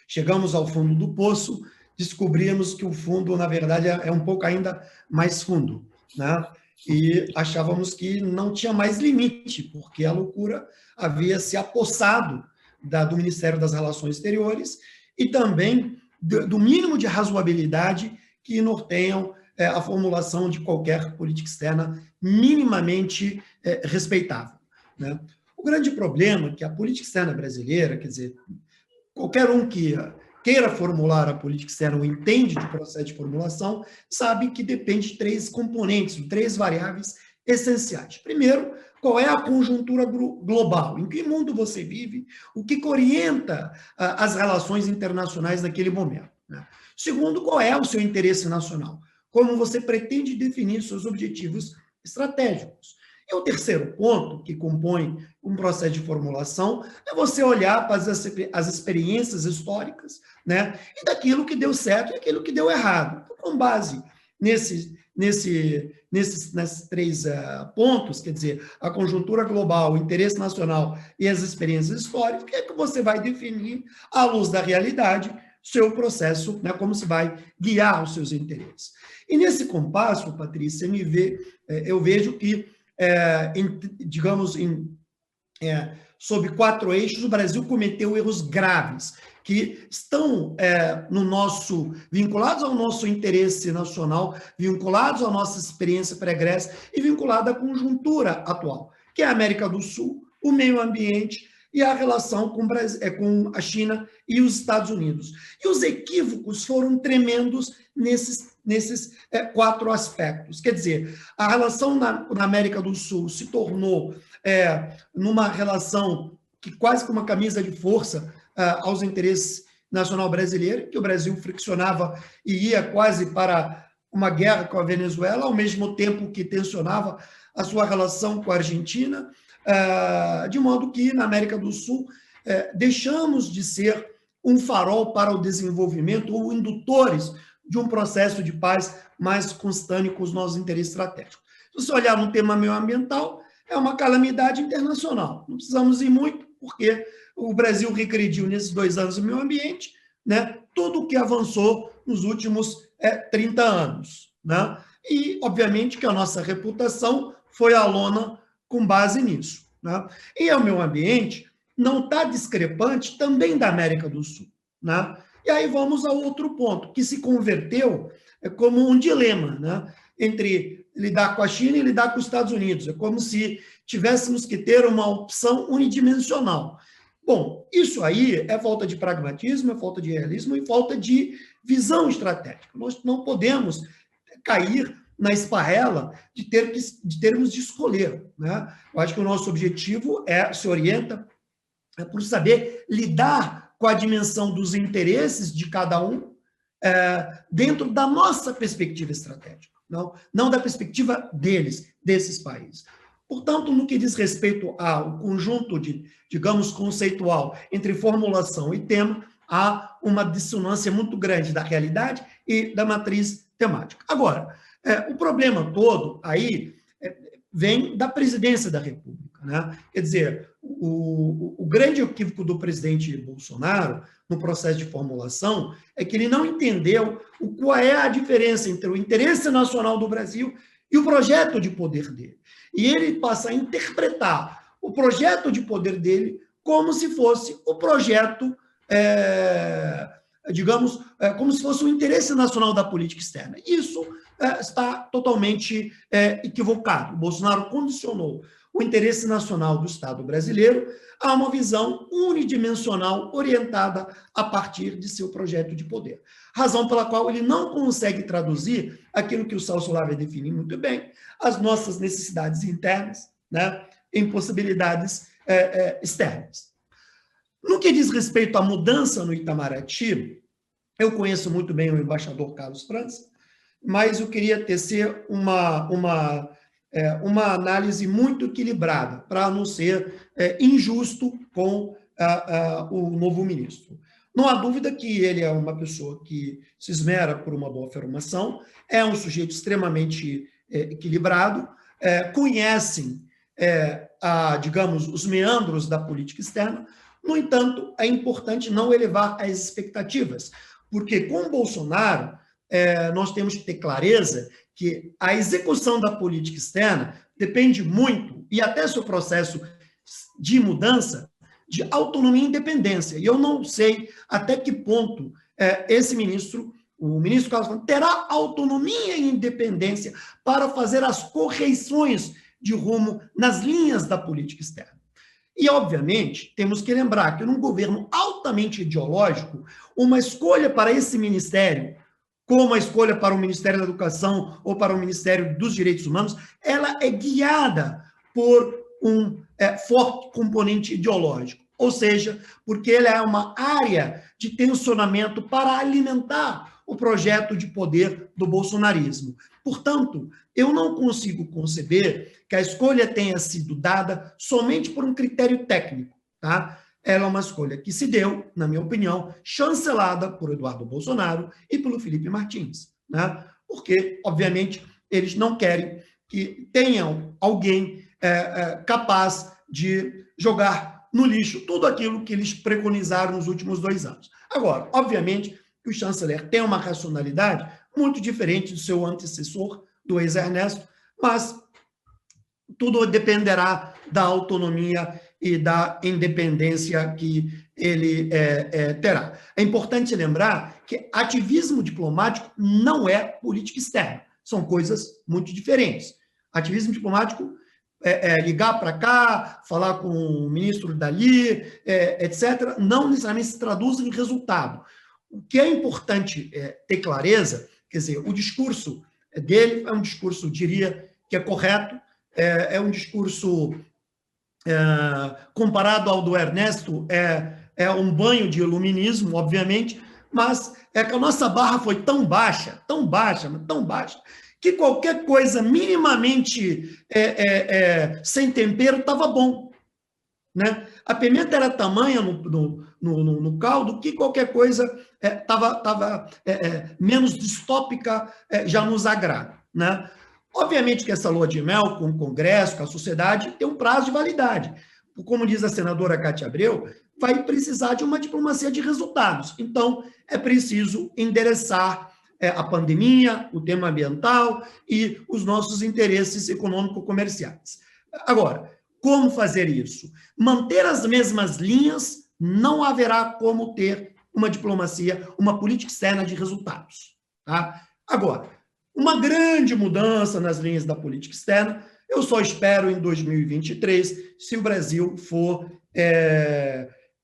chegamos ao fundo do poço, descobrimos que o fundo, na verdade, é um pouco ainda mais fundo, né? E achávamos que não tinha mais limite, porque a loucura havia se apossado do Ministério das Relações Exteriores e também do mínimo de razoabilidade que norteiam a formulação de qualquer política externa minimamente respeitável, né? O grande problema é que a política externa brasileira, quer dizer, qualquer um que queira formular a política externa ou entende de processo de formulação, sabe que depende de três componentes, de três variáveis essenciais. Primeiro, qual é a conjuntura global? Em que mundo você vive? O que orienta as relações internacionais naquele momento? Né? Segundo, qual é o seu interesse nacional? Como você pretende definir seus objetivos estratégicos? E o terceiro ponto, que compõe um processo de formulação, é você olhar para as experiências históricas, né, e daquilo que deu certo e aquilo que deu errado. Então, com base nesses três pontos, quer dizer, a conjuntura global, o interesse nacional e as experiências históricas, que é que você vai definir, à luz da realidade, seu processo, né, como se vai guiar os seus interesses. E nesse compasso, Patrícia, eu vejo que, sob 4 eixos, o Brasil cometeu erros graves, que estão vinculados ao nosso interesse nacional, vinculados à nossa experiência pregressa e vinculados à conjuntura atual, que é a América do Sul, o meio ambiente e a relação com a China e os Estados Unidos. E os equívocos foram tremendos nesses 4 aspectos. Quer dizer, a relação na América do Sul se tornou numa relação que quase que uma camisa de força aos interesses nacional brasileiro, que o Brasil friccionava e ia quase para uma guerra com a Venezuela, ao mesmo tempo que tensionava a sua relação com a Argentina, de modo que, na América do Sul, deixamos de ser um farol para o desenvolvimento ou indutores de um processo de paz mais constante com os nossos interesses estratégicos. Se você olhar no tema meioambiental, é uma calamidade internacional. Não precisamos ir muito, porque o Brasil regrediu nesses 2 anos do meio ambiente, né, tudo o que avançou nos últimos 30 anos. Né? E, obviamente, que a nossa reputação foi à lona com base nisso. Né? E o meio ambiente não está discrepante também da América do Sul. Né? E aí vamos a outro ponto, que se converteu como um dilema, né, entre lidar com a China e lidar com os Estados Unidos. É como se tivéssemos que ter uma opção unidimensional. Bom, isso aí é falta de pragmatismo, é falta de realismo e falta de visão estratégica. Nós não podemos cair na esparrela de termos de escolher. Né? Eu acho que o nosso objetivo se orienta por saber lidar com a dimensão dos interesses de cada um dentro da nossa perspectiva estratégica, não da perspectiva desses países. Portanto, no que diz respeito ao conjunto digamos, conceitual entre formulação e tema, há uma dissonância muito grande da realidade e da matriz temática. Agora, o problema todo aí vem da presidência da República. Né? Quer dizer, o grande equívoco do presidente Bolsonaro no processo de formulação é que ele não entendeu qual é a diferença entre o interesse nacional do Brasil e o projeto de poder dele. E ele passa a interpretar o projeto de poder dele como se fosse o projeto, digamos, como se fosse o interesse nacional da política externa. Isso está totalmente equivocado. O Bolsonaro condicionou o interesse nacional do Estado brasileiro a uma visão unidimensional orientada a partir de seu projeto de poder. Razão pela qual ele não consegue traduzir aquilo que o Celso Lara define muito bem, as nossas necessidades internas, né, em possibilidades externas. No que diz respeito à mudança no Itamaraty, eu conheço muito bem o embaixador Carlos França, mas eu queria tecer uma análise muito equilibrada, para não ser injusto com o novo ministro. Não há dúvida que ele é uma pessoa que se esmera por uma boa formação, é um sujeito extremamente equilibrado, conhece, digamos, os meandros da política externa. No entanto, é importante não elevar as expectativas, porque com o Bolsonaro nós temos que ter clareza que a execução da política externa depende muito, e até seu processo de mudança, de autonomia e independência. E eu não sei até que ponto esse ministro, o ministro Carlos França, terá autonomia e independência para fazer as correções de rumo nas linhas da política externa. E, obviamente, temos que lembrar que num governo altamente ideológico, uma escolha para esse ministério como a escolha para o Ministério da Educação ou para o Ministério dos Direitos Humanos, ela é guiada por um forte componente ideológico, ou seja, porque ela é uma área de tensionamento para alimentar o projeto de poder do bolsonarismo. Portanto, eu não consigo conceber que a escolha tenha sido dada somente por um critério técnico, tá? Ela é uma escolha que se deu, na minha opinião, chancelada por Eduardo Bolsonaro e pelo Felipe Martins, né? Porque, obviamente, eles não querem que tenham alguém capaz de jogar no lixo tudo aquilo que eles preconizaram nos últimos 2 anos. Agora, obviamente, que o chanceler tem uma racionalidade muito diferente do seu antecessor, do ex-Ernesto, mas tudo dependerá da autonomia e da independência que ele terá. É importante lembrar que ativismo diplomático não é política externa, são coisas muito diferentes. Ativismo diplomático ligar para cá, falar com o ministro dali, etc., não necessariamente se traduz em resultado. O que é importante ter clareza, quer dizer, o discurso dele é um discurso, diria, que é correto, é um discurso, comparado ao do Ernesto, é um banho de iluminismo, obviamente, mas é que a nossa barra foi tão baixa, que qualquer coisa minimamente sem tempero estava bom, né? A pimenta era tamanha no caldo que qualquer coisa estava menos distópica, já nos agrada, né? Obviamente que essa lua de mel com o Congresso, com a sociedade, tem um prazo de validade. Como diz a senadora Cátia Abreu, vai precisar de uma diplomacia de resultados. Então, é preciso endereçar a pandemia, o tema ambiental e os nossos interesses econômico-comerciais. Agora, como fazer isso? Manter as mesmas linhas, não haverá como ter uma diplomacia, uma política externa de resultados. Tá? Agora, uma grande mudança nas linhas da política externa, eu só espero em 2023, se o Brasil for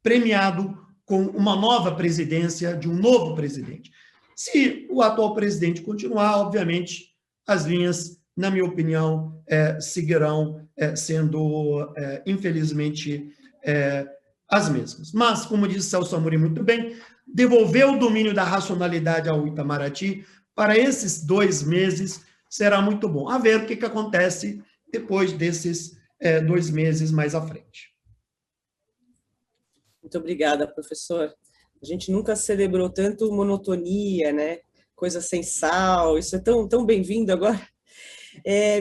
premiado com uma nova presidência, de um novo presidente. Se o atual presidente continuar, obviamente, as linhas, na minha opinião, seguirão sendo, infelizmente, as mesmas. Mas, como disse Celso Amorim muito bem, devolver o domínio da racionalidade ao Itamaraty para esses 2 meses será muito bom. A ver o que acontece depois desses 2 meses mais à frente. Muito obrigada, professor. A gente nunca celebrou tanto monotonia, né? Coisa sem sal, isso é tão bem-vindo agora.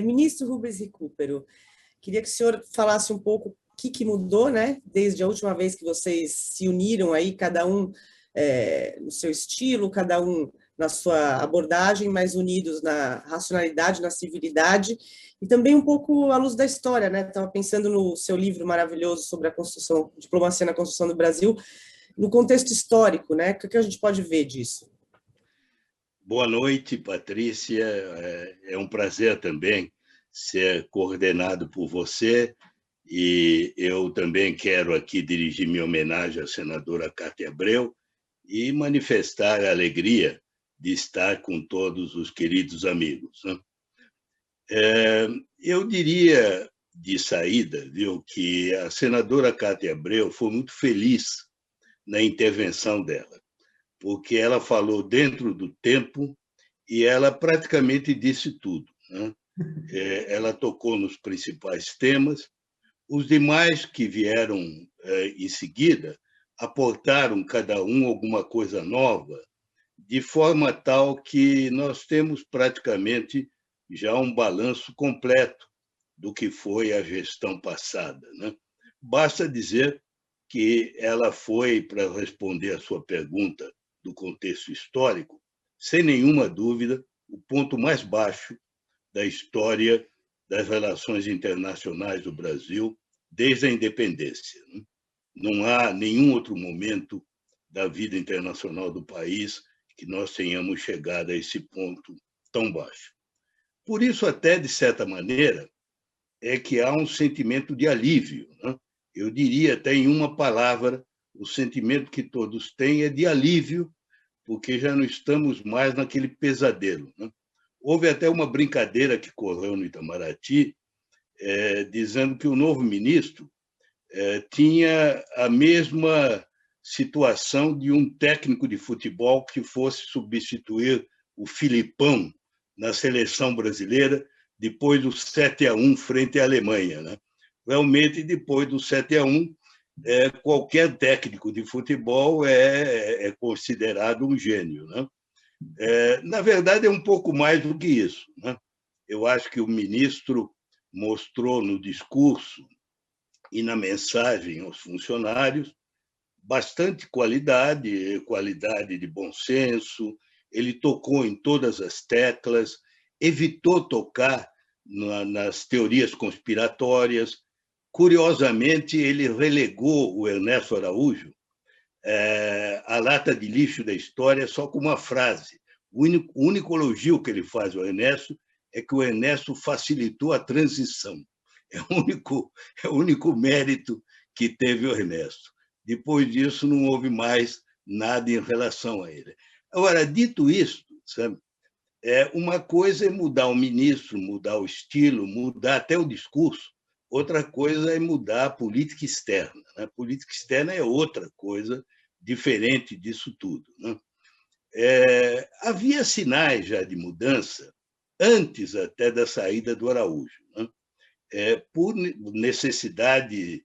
Ministro Rubens Recupero, queria que o senhor falasse um pouco o que mudou, né? Desde a última vez que vocês se uniram aí, cada um no seu estilo, cada um na sua abordagem, mas unidos na racionalidade, na civilidade, e também um pouco à luz da história, né? Estava pensando no seu livro maravilhoso sobre a construção, diplomacia na construção do Brasil, no contexto histórico, né? O que a gente pode ver disso? Boa noite, Patrícia. É um prazer também ser coordenado por você, e eu também quero aqui dirigir minha homenagem à senadora Cátia Abreu e manifestar a alegria de estar com todos os queridos amigos, né? Eu diria de saída, viu, que a senadora Cátia Abreu foi muito feliz na intervenção dela, porque ela falou dentro do tempo e ela praticamente disse tudo, né? Ela tocou nos principais temas, os demais que vieram em seguida aportaram cada um alguma coisa nova, de forma tal que nós temos praticamente já um balanço completo do que foi a gestão passada, né? Basta dizer que ela foi, para responder a sua pergunta do contexto histórico, sem nenhuma dúvida, o ponto mais baixo da história das relações internacionais do Brasil desde a independência. Não há nenhum outro momento da vida internacional do país que nós tenhamos chegado a esse ponto tão baixo. Por isso, até, de certa maneira, é que há um sentimento de alívio, né? Eu diria até em uma palavra, o sentimento que todos têm é de alívio, porque já não estamos mais naquele pesadelo, né? Houve até uma brincadeira que correu no Itamaraty, dizendo que o novo ministro tinha a mesma situação de um técnico de futebol que fosse substituir o Filipão na seleção brasileira depois do 7-1 frente à Alemanha, né? Realmente, depois do 7-1, qualquer técnico de futebol é considerado um gênio, né? Na verdade, é um pouco mais do que isso, né? Eu acho que o ministro mostrou no discurso e na mensagem aos funcionários bastante qualidade de bom senso. Ele tocou em todas as teclas, evitou tocar nas teorias conspiratórias. Curiosamente, ele relegou o Ernesto Araújo à lata de lixo da história só com uma frase. O único elogio que ele faz ao Ernesto é que o Ernesto facilitou a transição. É o único mérito que teve o Ernesto. Depois disso, não houve mais nada em relação a ele. Agora, dito isso, sabe, uma coisa é mudar o ministro, mudar o estilo, mudar até o discurso. Outra coisa é mudar a política externa, né? A política externa é outra coisa, diferente disso tudo, né? Havia sinais já de mudança antes até da saída do Araújo, né? Por necessidade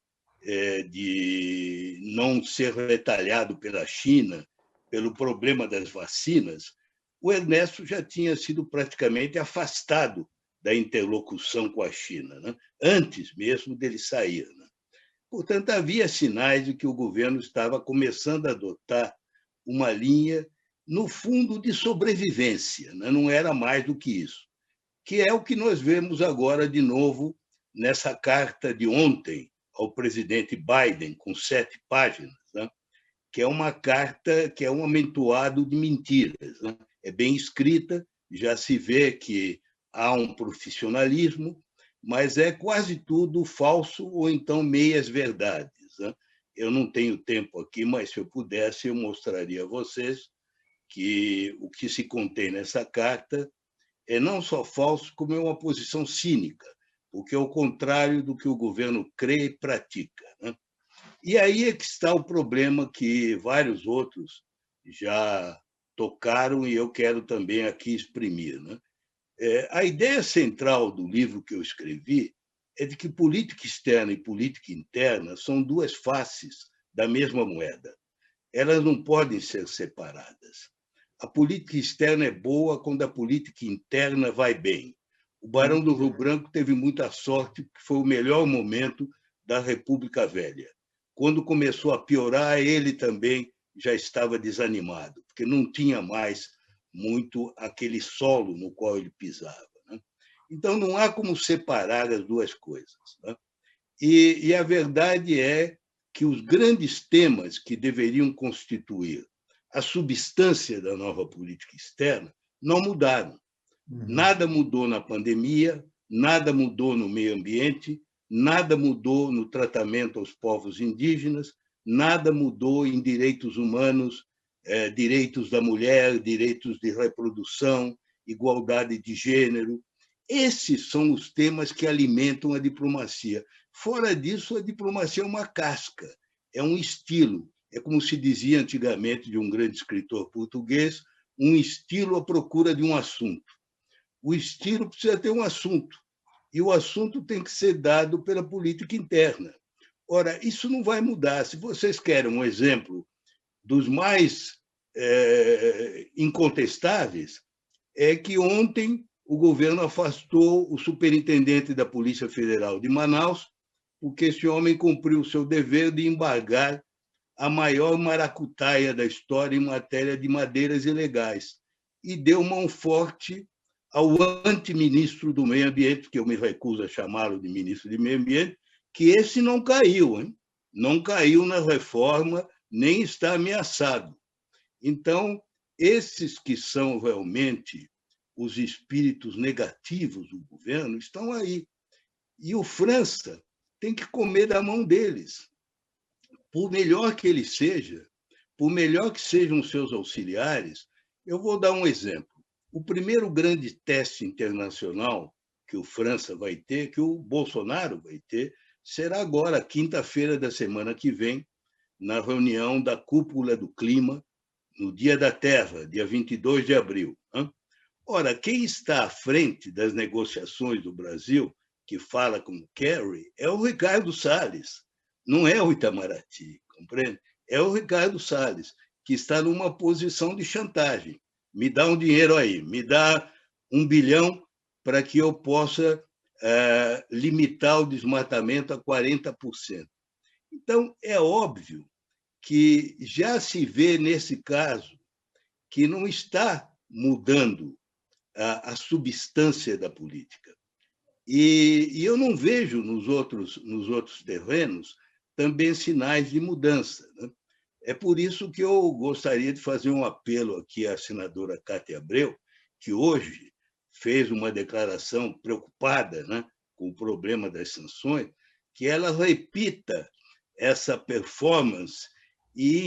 de não ser retalhado pela China, pelo problema das vacinas, o Ernesto já tinha sido praticamente afastado da interlocução com a China, né? Antes mesmo dele sair, né? Portanto, havia sinais de que o governo estava começando a adotar uma linha, no fundo, de sobrevivência, né? Não era mais do que isso, que é o que nós vemos agora de novo nessa carta de ontem ao presidente Biden, com 7 páginas, né? Que é uma carta que é um amontoado de mentiras, né? É bem escrita, já se vê que há um profissionalismo, mas é quase tudo falso ou então meias-verdades, né? Eu não tenho tempo aqui, mas se eu pudesse, eu mostraria a vocês que o que se contém nessa carta é não só falso, como é uma posição cínica, porque é o contrário do que o governo crê e pratica, né? E aí é que está o problema que vários outros já tocaram e eu quero também aqui exprimir, né? A ideia central do livro que eu escrevi é de que política externa e política interna são duas faces da mesma moeda. Elas não podem ser separadas. A política externa é boa quando a política interna vai bem. O Barão do Rio Branco teve muita sorte, porque foi o melhor momento da República Velha. Quando começou a piorar, ele também já estava desanimado, porque não tinha mais muito aquele solo no qual ele pisava, né? Então, não há como separar as duas coisas, né? E a verdade é que os grandes temas que deveriam constituir a substância da nova política externa não mudaram. Nada mudou na pandemia, nada mudou no meio ambiente, nada mudou no tratamento aos povos indígenas, nada mudou em direitos humanos, direitos da mulher, direitos de reprodução, igualdade de gênero. Esses são os temas que alimentam a diplomacia. Fora disso, a diplomacia é uma casca, é um estilo. É como se dizia antigamente de um grande escritor português, um estilo à procura de um assunto. O estilo precisa ter um assunto, e o assunto tem que ser dado pela política interna. Ora, isso não vai mudar. Se vocês querem um exemplo dos mais incontestáveis, é que ontem o governo afastou o superintendente da Polícia Federal de Manaus, porque esse homem cumpriu o seu dever de embargar a maior maracutaia da história em matéria de madeiras ilegais, e deu mão forte ao antiministro do Meio Ambiente, que eu me recuso a chamá-lo de ministro de Meio Ambiente, que esse não caiu, hein? Não caiu na reforma, nem está ameaçado. Então, esses que são realmente os espíritos negativos do governo estão aí. E o França tem que comer da mão deles. Por melhor que ele seja, por melhor que sejam seus auxiliares, eu vou dar um exemplo. O primeiro grande teste internacional que o França vai ter, que o Bolsonaro vai ter, será agora, quinta-feira da semana que vem, na reunião da Cúpula do Clima, no Dia da Terra, dia 22 de abril. Ora, quem está à frente das negociações do Brasil, que fala com Kerry, é o Ricardo Salles, não é o Itamaraty, compreende? É o Ricardo Salles, que está numa posição de chantagem. Me dá um dinheiro aí, me dá 1 bilhão para que eu possa limitar o desmatamento a 40%. Então, é óbvio que já se vê, nesse caso, que não está mudando a substância da política. E eu não vejo nos outros terrenos também sinais de mudança, né? É por isso que eu gostaria de fazer um apelo aqui à senadora Cátia Abreu, que hoje fez uma declaração preocupada, né, com o problema das sanções, que ela repita essa performance e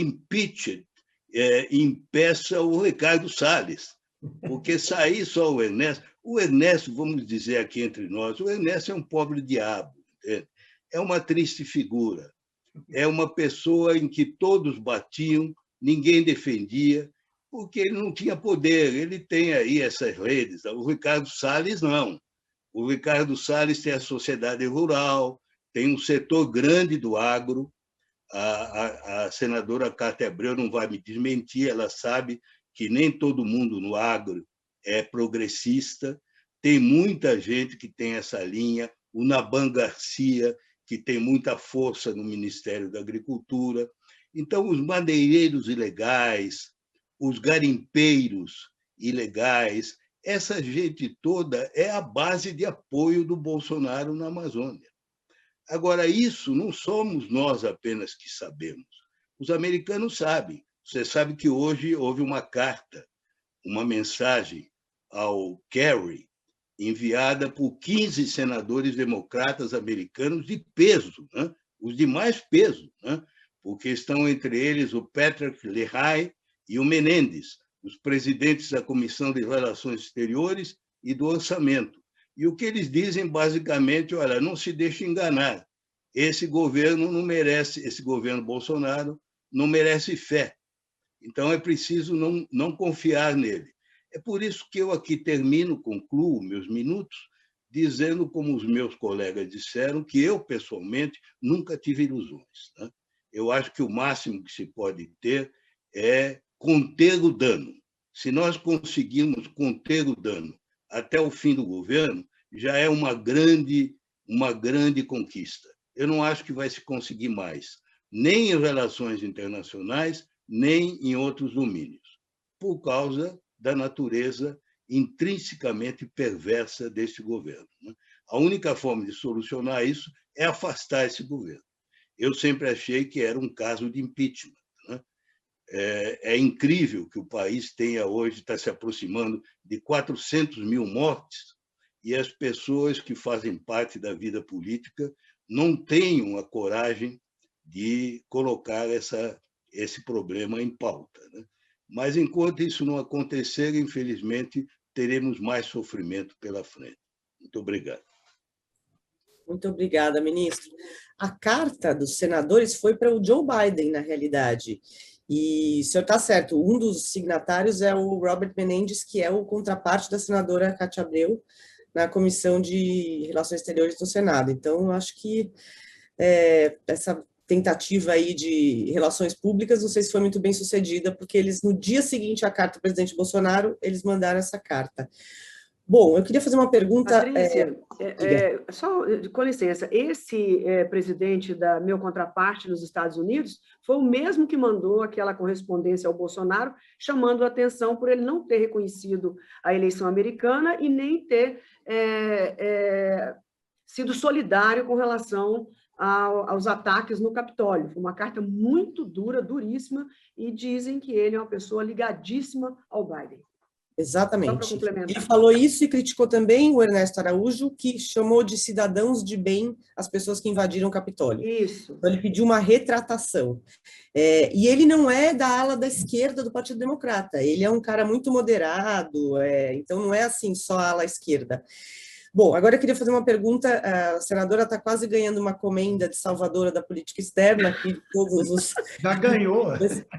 impeça o Ricardo Salles, porque sair só o Ernesto, vamos dizer aqui entre nós, o Ernesto é um pobre diabo, é uma triste figura, é uma pessoa em que todos batiam, ninguém defendia, porque ele não tinha poder, ele tem aí essas redes, o Ricardo Salles não. O Ricardo Salles tem a sociedade rural, tem um setor grande do agro, a senadora Cátia Abreu não vai me desmentir, ela sabe que nem todo mundo no agro é progressista, tem muita gente que tem essa linha, o Naban Garcia, que tem muita força no Ministério da Agricultura. Então, os madeireiros ilegais, os garimpeiros ilegais, essa gente toda é a base de apoio do Bolsonaro na Amazônia. Agora, isso não somos nós apenas que sabemos. Os americanos sabem. Você sabe que hoje houve uma carta, uma mensagem ao Kerry, enviada por 15 senadores democratas americanos de peso, né? Os de mais peso, né? Porque estão entre eles o Patrick Leahy e o Menendez, os presidentes da Comissão de Relações Exteriores e do Orçamento. E o que eles dizem, basicamente, olha, não se deixe enganar, esse governo não merece, esse governo Bolsonaro não merece fé. Então, é preciso não confiar nele. É por isso que eu aqui concluo meus minutos, dizendo, como os meus colegas disseram, que eu, pessoalmente, nunca tive ilusões, né? Eu acho que o máximo que se pode ter é conter o dano. Se nós conseguirmos conter o dano até o fim do governo, já é uma grande conquista. Eu não acho que vai se conseguir mais, nem em relações internacionais, nem em outros domínios, por causa da natureza intrinsecamente perversa deste governo. A única forma de solucionar isso é afastar esse governo. Eu sempre achei que era um caso de impeachment. É incrível que o país tenha hoje, está se aproximando de 400 mil mortes, e as pessoas que fazem parte da vida política não tenham a coragem de colocar esse problema em pauta, né? Mas, enquanto isso não acontecer, infelizmente, teremos mais sofrimento pela frente. Muito obrigado. Muito obrigada, ministro. A carta dos senadores foi para o Joe Biden, na realidade. E o senhor está certo, um dos signatários é o Robert Menendez, que é o contraparte da senadora Cátia Abreu na Comissão de Relações Exteriores do Senado. Então, eu acho que essa tentativa aí de relações públicas, não sei se foi muito bem sucedida, porque eles, no dia seguinte à carta do presidente Bolsonaro, eles mandaram essa carta. Bom, eu queria fazer uma pergunta... Patrícia, só com licença, esse presidente da meu contraparte nos Estados Unidos foi o mesmo que mandou aquela correspondência ao Bolsonaro, chamando a atenção por ele não ter reconhecido a eleição americana e nem ter sido solidário com relação aos ataques no Capitólio. Foi uma carta muito dura, duríssima, e dizem que ele é uma pessoa ligadíssima ao Biden. Exatamente. complementar. Ele falou isso e criticou também o Ernesto Araújo, que chamou de cidadãos de bem as pessoas que invadiram o Capitólio. Isso. Então, ele pediu uma retratação. E ele não é da ala da esquerda do Partido Democrata, ele é um cara muito moderado, então não é assim só a ala esquerda. Bom, agora eu queria fazer uma pergunta, a senadora está quase ganhando uma comenda de salvadora da política externa, aqui de todos os... Já ganhou.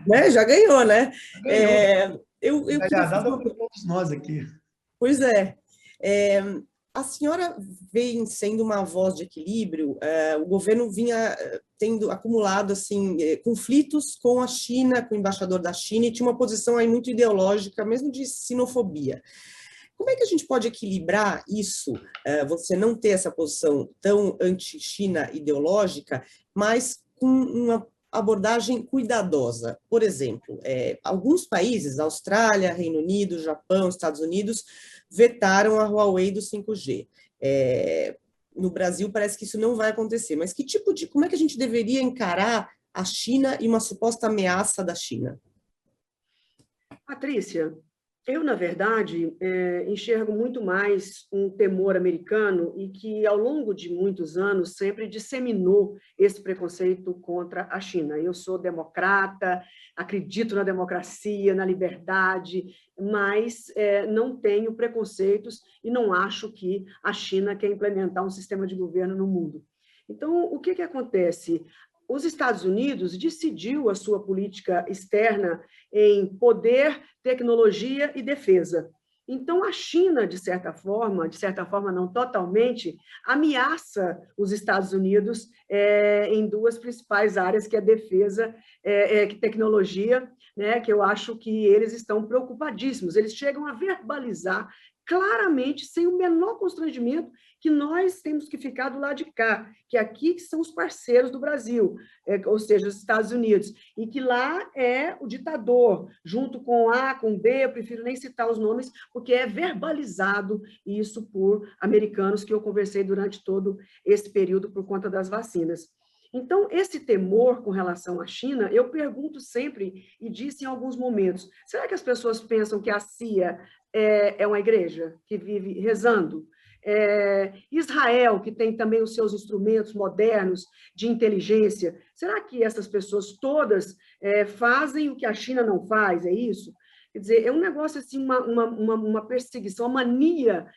Né? Já ganhou, né? Eu Já queria dado fazer por todos nós aqui. Pois é. A senhora vem sendo uma voz de equilíbrio, o governo vinha tendo acumulado assim, conflitos com a China, com o embaixador da China, e tinha uma posição aí muito ideológica, mesmo de sinofobia. Como é que a gente pode equilibrar isso, você não ter essa posição tão anti-China ideológica, mas com uma abordagem cuidadosa? Por exemplo, alguns países, Austrália, Reino Unido, Japão, Estados Unidos, vetaram a Huawei do 5G. No Brasil parece que isso não vai acontecer, mas como é que a gente deveria encarar a China e uma suposta ameaça da China? Patrícia, eu, na verdade, enxergo muito mais um temor americano e que, ao longo de muitos anos, sempre disseminou esse preconceito contra a China. Eu sou democrata, acredito na democracia, na liberdade, mas não tenho preconceitos e não acho que a China quer implementar um sistema de governo no mundo. Então, o que acontece? Os Estados Unidos decidiu a sua política externa em poder, tecnologia e defesa. Então, a China, de certa forma não totalmente, ameaça os Estados Unidos em duas principais áreas, que é defesa e tecnologia, né, que eu acho que eles estão preocupadíssimos. Eles chegam a verbalizar claramente, sem o menor constrangimento, que nós temos que ficar do lado de cá, que aqui são os parceiros do Brasil, ou seja, os Estados Unidos, e que lá é o ditador, junto com A, com B, eu prefiro nem citar os nomes, porque é verbalizado isso por americanos que eu conversei durante todo esse período por conta das vacinas. Então, esse temor com relação à China, eu pergunto sempre, e disse em alguns momentos, será que as pessoas pensam que a CIA é uma igreja que vive rezando? Israel, que tem também os seus instrumentos modernos de inteligência, será que essas pessoas todas fazem o que a China não faz? É isso? Quer dizer, é um negócio assim, uma perseguição, uma mania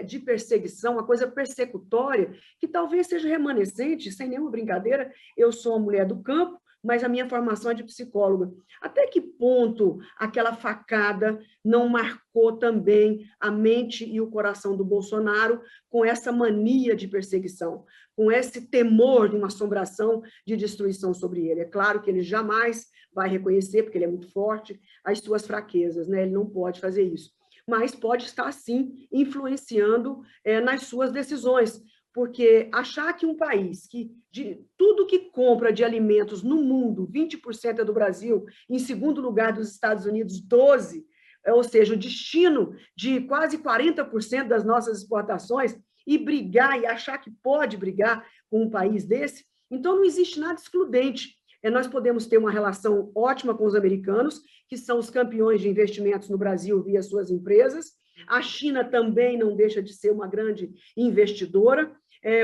de perseguição, uma coisa persecutória, que talvez seja remanescente, sem nenhuma brincadeira. Eu sou uma mulher do campo, mas a minha formação é de psicóloga. Até que ponto aquela facada não marcou também a mente e o coração do Bolsonaro com essa mania de perseguição, com esse temor de uma assombração de destruição sobre ele? É claro que ele jamais vai reconhecer, porque ele é muito forte, as suas fraquezas, né? Ele não pode fazer isso. Mas pode estar, sim, influenciando nas suas decisões, porque achar que um país que, de tudo que compra de alimentos no mundo, 20% é do Brasil, em segundo lugar dos Estados Unidos, 12%, ou seja, o destino de quase 40% das nossas exportações, e brigar e achar que pode brigar com um país desse, então não existe nada excludente. Nós podemos ter uma relação ótima com os americanos, que são os campeões de investimentos no Brasil via suas empresas. A China também não deixa de ser uma grande investidora,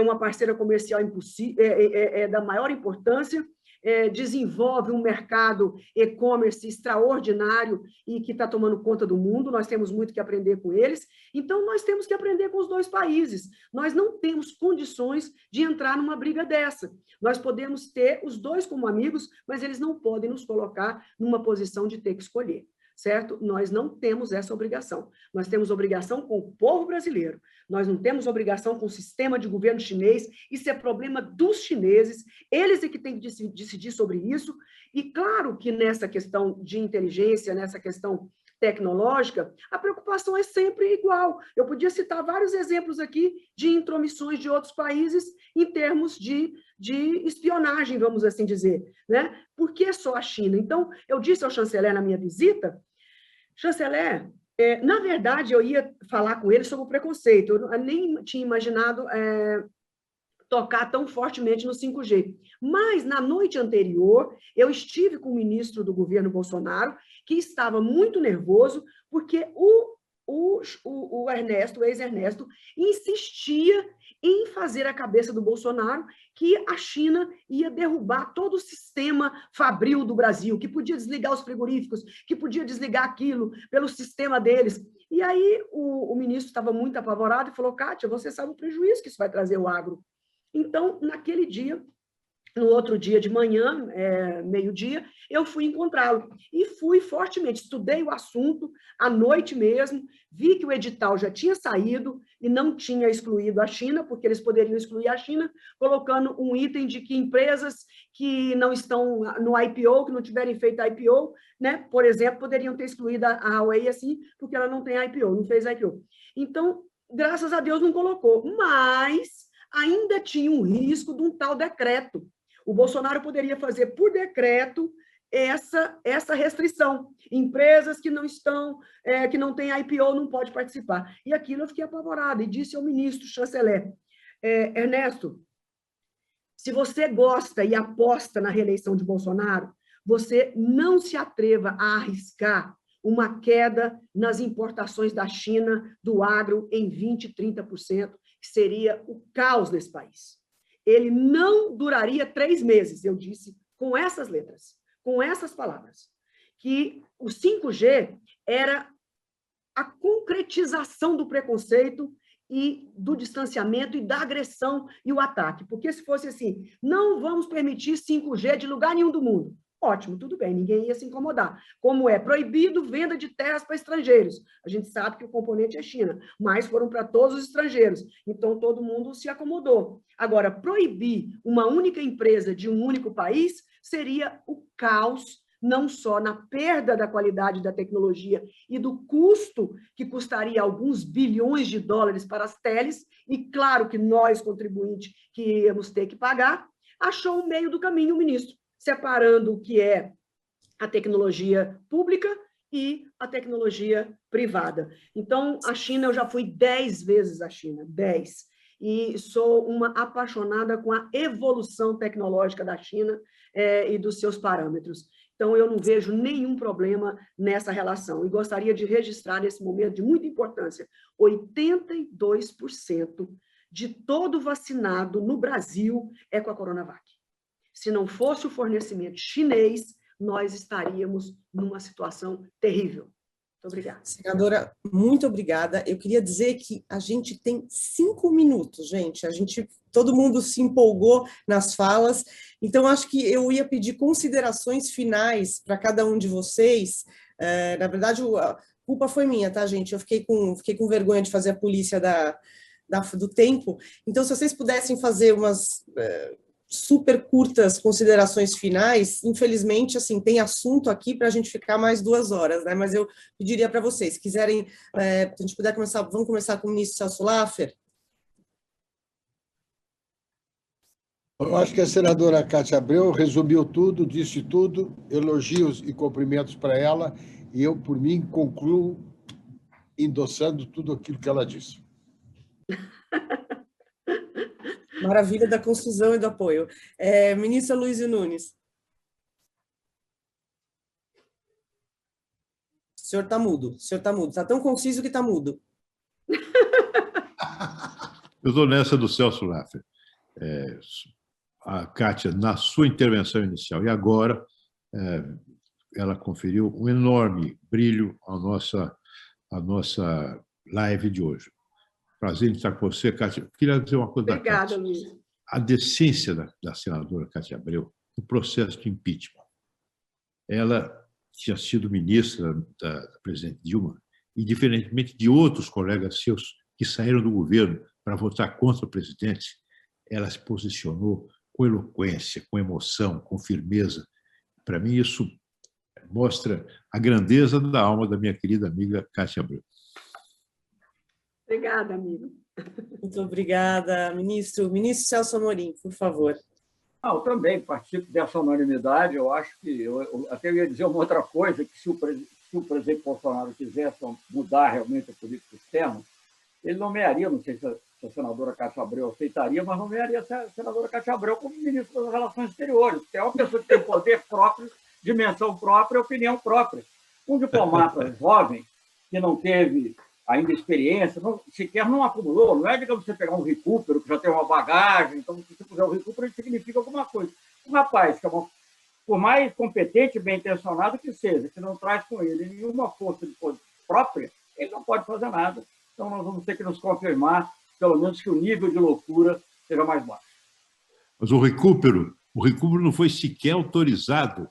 uma parceira comercial da maior importância, desenvolve um mercado e-commerce extraordinário e que está tomando conta do mundo. Nós temos muito que aprender com eles. Então, nós temos que aprender com os dois países. Nós não temos condições de entrar numa briga dessa. Nós podemos ter os dois como amigos, mas eles não podem nos colocar numa posição de ter que escolher. Certo? Nós não temos essa obrigação. Nós temos obrigação com o povo brasileiro. Nós não temos obrigação com o sistema de governo chinês. Isso é problema dos chineses. Eles é que têm que decidir sobre isso. E claro que nessa questão de inteligência, nessa questão tecnológica, a preocupação é sempre igual. Eu podia citar vários exemplos aqui de intromissões de outros países em termos de espionagem, vamos assim dizer, né? Por que só a China? Então, eu disse ao chanceler na minha visita, chanceler, na verdade, eu ia falar com ele sobre o preconceito, eu nem tinha imaginado tocar tão fortemente no 5G. Mas, na noite anterior, eu estive com o ministro do governo Bolsonaro, que estava muito nervoso, porque o ex-Ernesto, insistia em fazer a cabeça do Bolsonaro que a China ia derrubar todo o sistema fabril do Brasil, que podia desligar os frigoríficos, que podia desligar aquilo pelo sistema deles. E aí o ministro estava muito apavorado e falou: Kátia, você sabe o prejuízo que isso vai trazer ao agro. Então, naquele dia, no outro dia de manhã, meio-dia, eu fui encontrá-lo. E fui fortemente, estudei o assunto à noite mesmo, vi que o edital já tinha saído e não tinha excluído a China, porque eles poderiam excluir a China, colocando um item de que empresas que não estão no IPO, que não tiverem feito IPO, né, por exemplo, poderiam ter excluído a Huawei assim, porque ela não tem IPO, não fez IPO. Então, graças a Deus não colocou, mas ainda tinha um risco de um tal decreto. O Bolsonaro poderia fazer por decreto essa restrição. Empresas que não estão, que não têm IPO não pode participar. E aquilo eu fiquei apavorada e disse ao ministro chanceler: Ernesto, se você gosta e aposta na reeleição de Bolsonaro, você não se atreva a arriscar uma queda nas importações da China, do agro, em 20%, 30%, que seria o caos nesse país. Ele não duraria 3 meses, eu disse, com essas letras, com essas palavras, que o 5G era a concretização do preconceito e do distanciamento e da agressão e o ataque. Porque se fosse assim, não vamos permitir 5G de lugar nenhum do mundo. Ótimo, tudo bem, ninguém ia se incomodar. Como é proibido venda de terras para estrangeiros. A gente sabe que o componente é China, mas foram para todos os estrangeiros. Então, todo mundo se acomodou. Agora, proibir uma única empresa de um único país seria o caos, não só na perda da qualidade da tecnologia e do custo, que custaria alguns bilhões de dólares para as teles, e claro que nós, contribuintes, que íamos ter que pagar, achou o meio do caminho o ministro, separando o que é a tecnologia pública e a tecnologia privada. Então, a China, eu já fui 10 vezes à China, 10. E sou uma apaixonada com a evolução tecnológica da China e dos seus parâmetros. Então, eu não vejo nenhum problema nessa relação. E gostaria de registrar, nesse momento de muita importância, 82% de todo vacinado no Brasil é com a Coronavac. Se não fosse o fornecimento chinês, nós estaríamos numa situação terrível. Muito obrigada. Senadora, muito obrigada. Eu queria dizer que a gente tem 5 minutos, gente. Todo mundo se empolgou nas falas. Então, acho que eu ia pedir considerações finais para cada um de vocês. Na verdade, a culpa foi minha, tá, gente? Eu fiquei com vergonha de fazer a polícia do tempo. Então, se vocês pudessem fazer umas super curtas considerações finais, infelizmente, assim, tem assunto aqui para a gente ficar mais 2 horas, né? Mas eu pediria para vocês, se quiserem, se a gente puder começar, vamos começar com o ministro Celso Laffer. Eu acho que a senadora Cátia Abreu resumiu tudo, disse tudo, elogios e cumprimentos para ela, e eu, por mim, concluo endossando tudo aquilo que ela disse. Maravilha da construção e do apoio. Ministra Luísio Nunes. O senhor está mudo, está tão conciso que está mudo. Eu estou nessa do Celso Laffer. A Kátia, na sua intervenção inicial, e agora, ela conferiu um enorme brilho à nossa live de hoje. Prazer em estar com você, Kátia. Queria dizer uma coisa. Obrigada, Luiz. A decência da senadora Cátia Abreu no processo de impeachment. Ela tinha sido ministra da presidente Dilma e, diferentemente de outros colegas seus que saíram do governo para votar contra o presidente, ela se posicionou com eloquência, com emoção, com firmeza. Para mim, isso mostra a grandeza da alma da minha querida amiga Cátia Abreu. Obrigada, amigo. Muito obrigada, ministro. Ministro Celso Amorim, por favor. Eu também participo dessa unanimidade. Eu acho que eu até ia dizer uma outra coisa, que se o presidente Bolsonaro quisesse mudar realmente a política externa, ele nomearia, não sei se se a senadora Cátia Abreu aceitaria, mas nomearia a senadora Cátia Abreu como ministra das Relações Exteriores, que é uma pessoa que tem poder próprio, dimensão própria, opinião própria. Um diplomata jovem, que não teve ainda experiência, sequer não acumulou, não é, digamos, você pegar um recupero, que já tem uma bagagem, então, se você puser o recupero, ele significa alguma coisa. Um rapaz que por mais competente e bem intencionado que seja, que não traz com ele nenhuma força de poder própria, ele não pode fazer nada. Então, nós vamos ter que nos confirmar, pelo menos, que o nível de loucura seja mais baixo. Mas o recupero não foi sequer autorizado.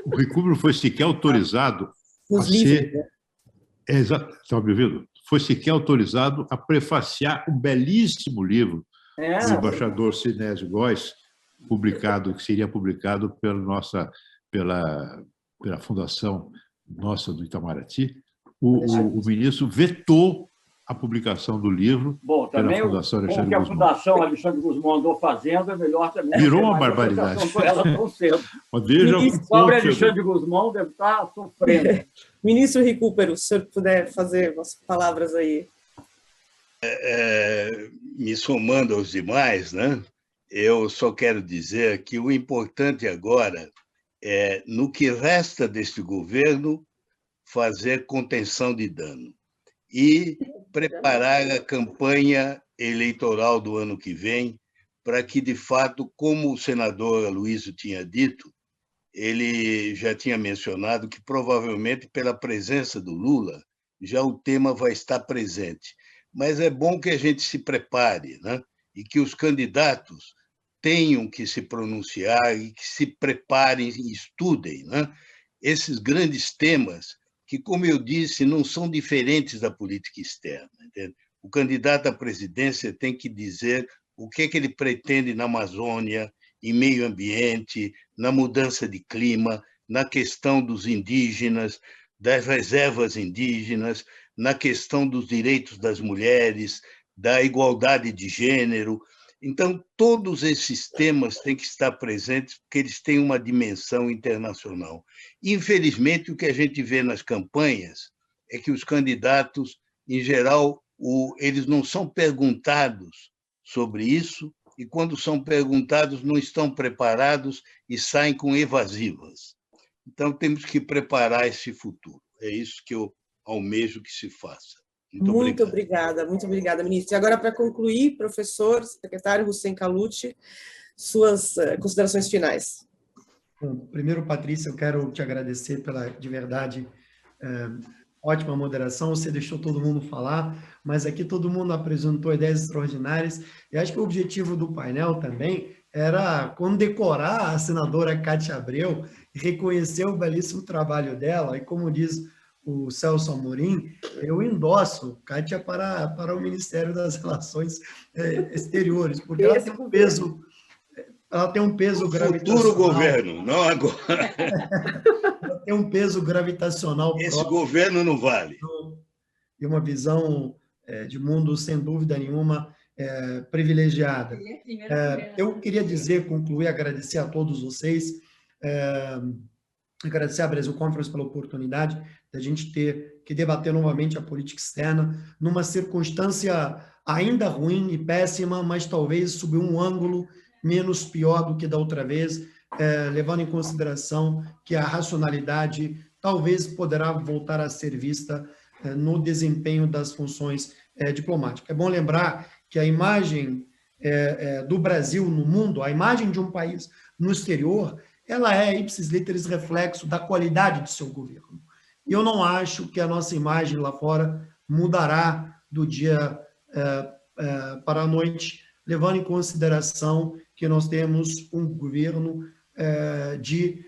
O recupero foi sequer autorizado a ser... Está me ouvindo? Foi sequer autorizado a prefaciar um belíssimo livro do embaixador Sinésio Góes, que seria publicado pela Fundação Nossa do Itamaraty. O ministro vetou a publicação do livro pela Fundação Alexandre Guzmão. O que a Fundação Alexandre Guzmão andou fazendo é melhor também. Virou uma barbaridade. Com ela tão cedo. O pobre Alexandre Guzmão deve estar sofrendo. Ministro Recupero, se o senhor puder fazer umas palavras aí. Me somando aos demais, né? Eu só quero dizer que o importante agora é, no que resta deste governo, fazer contenção de dano e preparar a campanha eleitoral do ano que vem para que, de fato, como o senador Aloysio tinha dito, ele já tinha mencionado que, provavelmente, pela presença do Lula, já o tema vai estar presente. Mas é bom que a gente se prepare, né? E que os candidatos tenham que se pronunciar e que se preparem e estudem, né? Esses grandes temas que, como eu disse, não são diferentes da política externa. Entende? O candidato à presidência tem que dizer o que é que ele pretende na Amazônia, em meio ambiente, na mudança de clima, na questão dos indígenas, das reservas indígenas, na questão dos direitos das mulheres, da igualdade de gênero. Então, todos esses temas têm que estar presentes porque eles têm uma dimensão internacional. Infelizmente, o que a gente vê nas campanhas é que os candidatos, em geral, eles não são perguntados sobre isso e, quando são perguntados, não estão preparados e saem com evasivas. Então, temos que preparar esse futuro. É isso que eu almejo que se faça. Muito obrigada, ministro. E agora, para concluir, professor, secretário Hussein Kaluti, suas considerações finais. Bom, primeiro, Patrícia, eu quero te agradecer pela, de verdade, ótima moderação. Você deixou todo mundo falar, mas aqui todo mundo apresentou ideias extraordinárias. E acho que o objetivo do painel também era condecorar a senadora Cátia Abreu e reconhecer o belíssimo trabalho dela. E como diz o Celso Amorim, eu endosso Cátia para o Ministério das Relações Exteriores, porque ela tem um peso, gravitacional. Futuro governo, não agora. Ela tem um peso gravitacional. Esse governo não vale. E uma visão de mundo, sem dúvida nenhuma, privilegiada. Eu queria concluir, agradecer a todos vocês, agradecer à Brasil Conference pela oportunidade de a gente ter que debater novamente a política externa numa circunstância ainda ruim e péssima, mas talvez sob um ângulo menos pior do que da outra vez, levando em consideração que a racionalidade talvez poderá voltar a ser vista no desempenho das funções diplomáticas. É bom lembrar que a imagem do Brasil no mundo, a imagem de um país no exterior, ela é, ipsis literis, reflexo da qualidade de seu governo. E eu não acho que a nossa imagem lá fora mudará do dia para a noite, levando em consideração que nós temos um governo de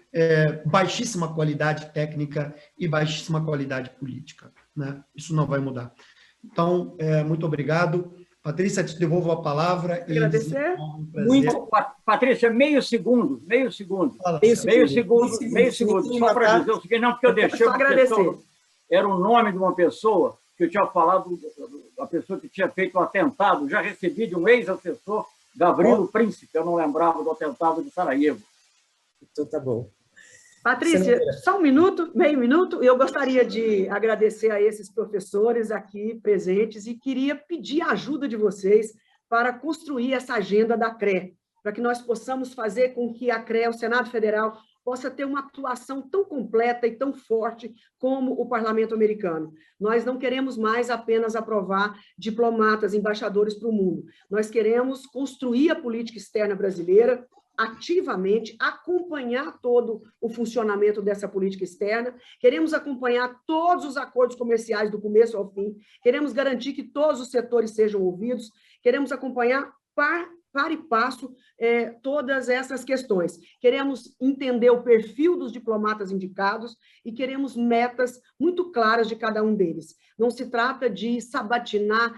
baixíssima qualidade técnica e baixíssima qualidade política, né? Isso não vai mudar. Então, muito obrigado. Patrícia, te devolvo a palavra. Agradecer. Muito. Patrícia, meio segundo. Só para dizer o seguinte, não, porque eu deixei uma pessoa, era o nome de uma pessoa que eu tinha falado, a pessoa que tinha feito o atentado, já recebi de um ex-assessor, Gavrilo Príncipe, eu não lembrava do atentado de Sarajevo. Então tá bom. Patrícia, só um minuto, meio minuto, e eu gostaria de agradecer a esses professores aqui presentes e queria pedir a ajuda de vocês para construir essa agenda da CRE, para que nós possamos fazer com que a CRE, o Senado Federal, possa ter uma atuação tão completa e tão forte como o parlamento americano. Nós não queremos mais apenas aprovar diplomatas, embaixadores para o mundo. Nós queremos construir a política externa brasileira ativamente, acompanhar todo o funcionamento dessa política externa, queremos acompanhar todos os acordos comerciais do começo ao fim, queremos garantir que todos os setores sejam ouvidos, queremos acompanhar par e passo todas essas questões. Queremos entender o perfil dos diplomatas indicados e queremos metas muito claras de cada um deles. Não se trata de sabatinar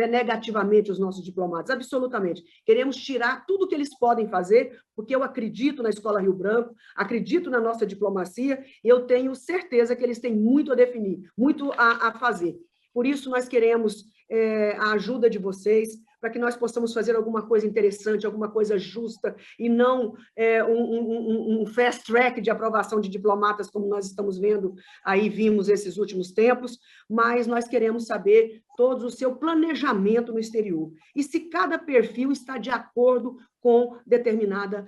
negativamente os nossos diplomatas, absolutamente. Queremos tirar tudo o que eles podem fazer, porque eu acredito na Escola Rio Branco, acredito na nossa diplomacia, e eu tenho certeza que eles têm muito a definir, muito a fazer. Por isso, nós queremos a ajuda de vocês, para que nós possamos fazer alguma coisa interessante, alguma coisa justa, e não um fast track de aprovação de diplomatas, como nós estamos vendo, aí vimos esses últimos tempos, mas nós queremos saber todo o seu planejamento no exterior, e se cada perfil está de acordo com determinada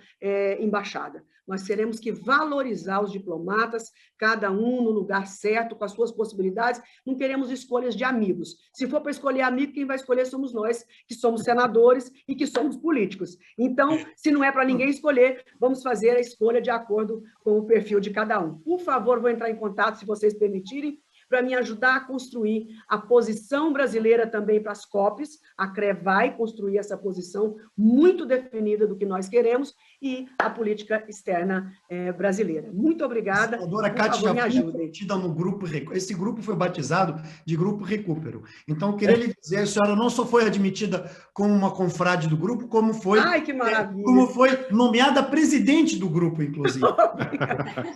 embaixada. Nós teremos que valorizar os diplomatas, cada um no lugar certo, com as suas possibilidades, não queremos escolhas de amigos. Se for para escolher amigo, quem vai escolher somos nós, que somos senadores e que somos políticos. Então, se não é para ninguém escolher, vamos fazer a escolha de acordo com o perfil de cada um. Por favor, vou entrar em contato, se vocês permitirem, para me ajudar a construir a posição brasileira também para as COPs. A CRE vai construir essa posição muito definida do que nós queremos e a política externa brasileira. Muito obrigada. Senadora Cátia já foi metida no grupo. Esse grupo foi batizado de Grupo Recupero. Então, eu queria lhe dizer, a senhora não só foi admitida como uma confrade do grupo, como foi, ai, que maravilha, como foi nomeada presidente do grupo, inclusive.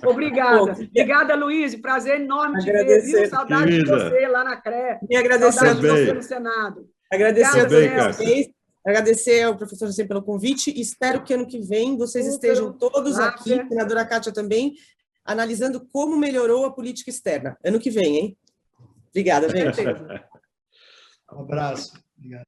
Obrigada. Obrigada, Luiz. Prazer enorme te ver, viu? Saudade de você lá na CRE. E agradecer saudade de você no Senado. Agradecer a vocês. Agradecer ao professor José pelo convite. Espero que ano que vem vocês estejam todos aqui, senadora Cátia também, analisando como melhorou a política externa. Ano que vem, hein? Obrigada, gente. Um abraço. Obrigado.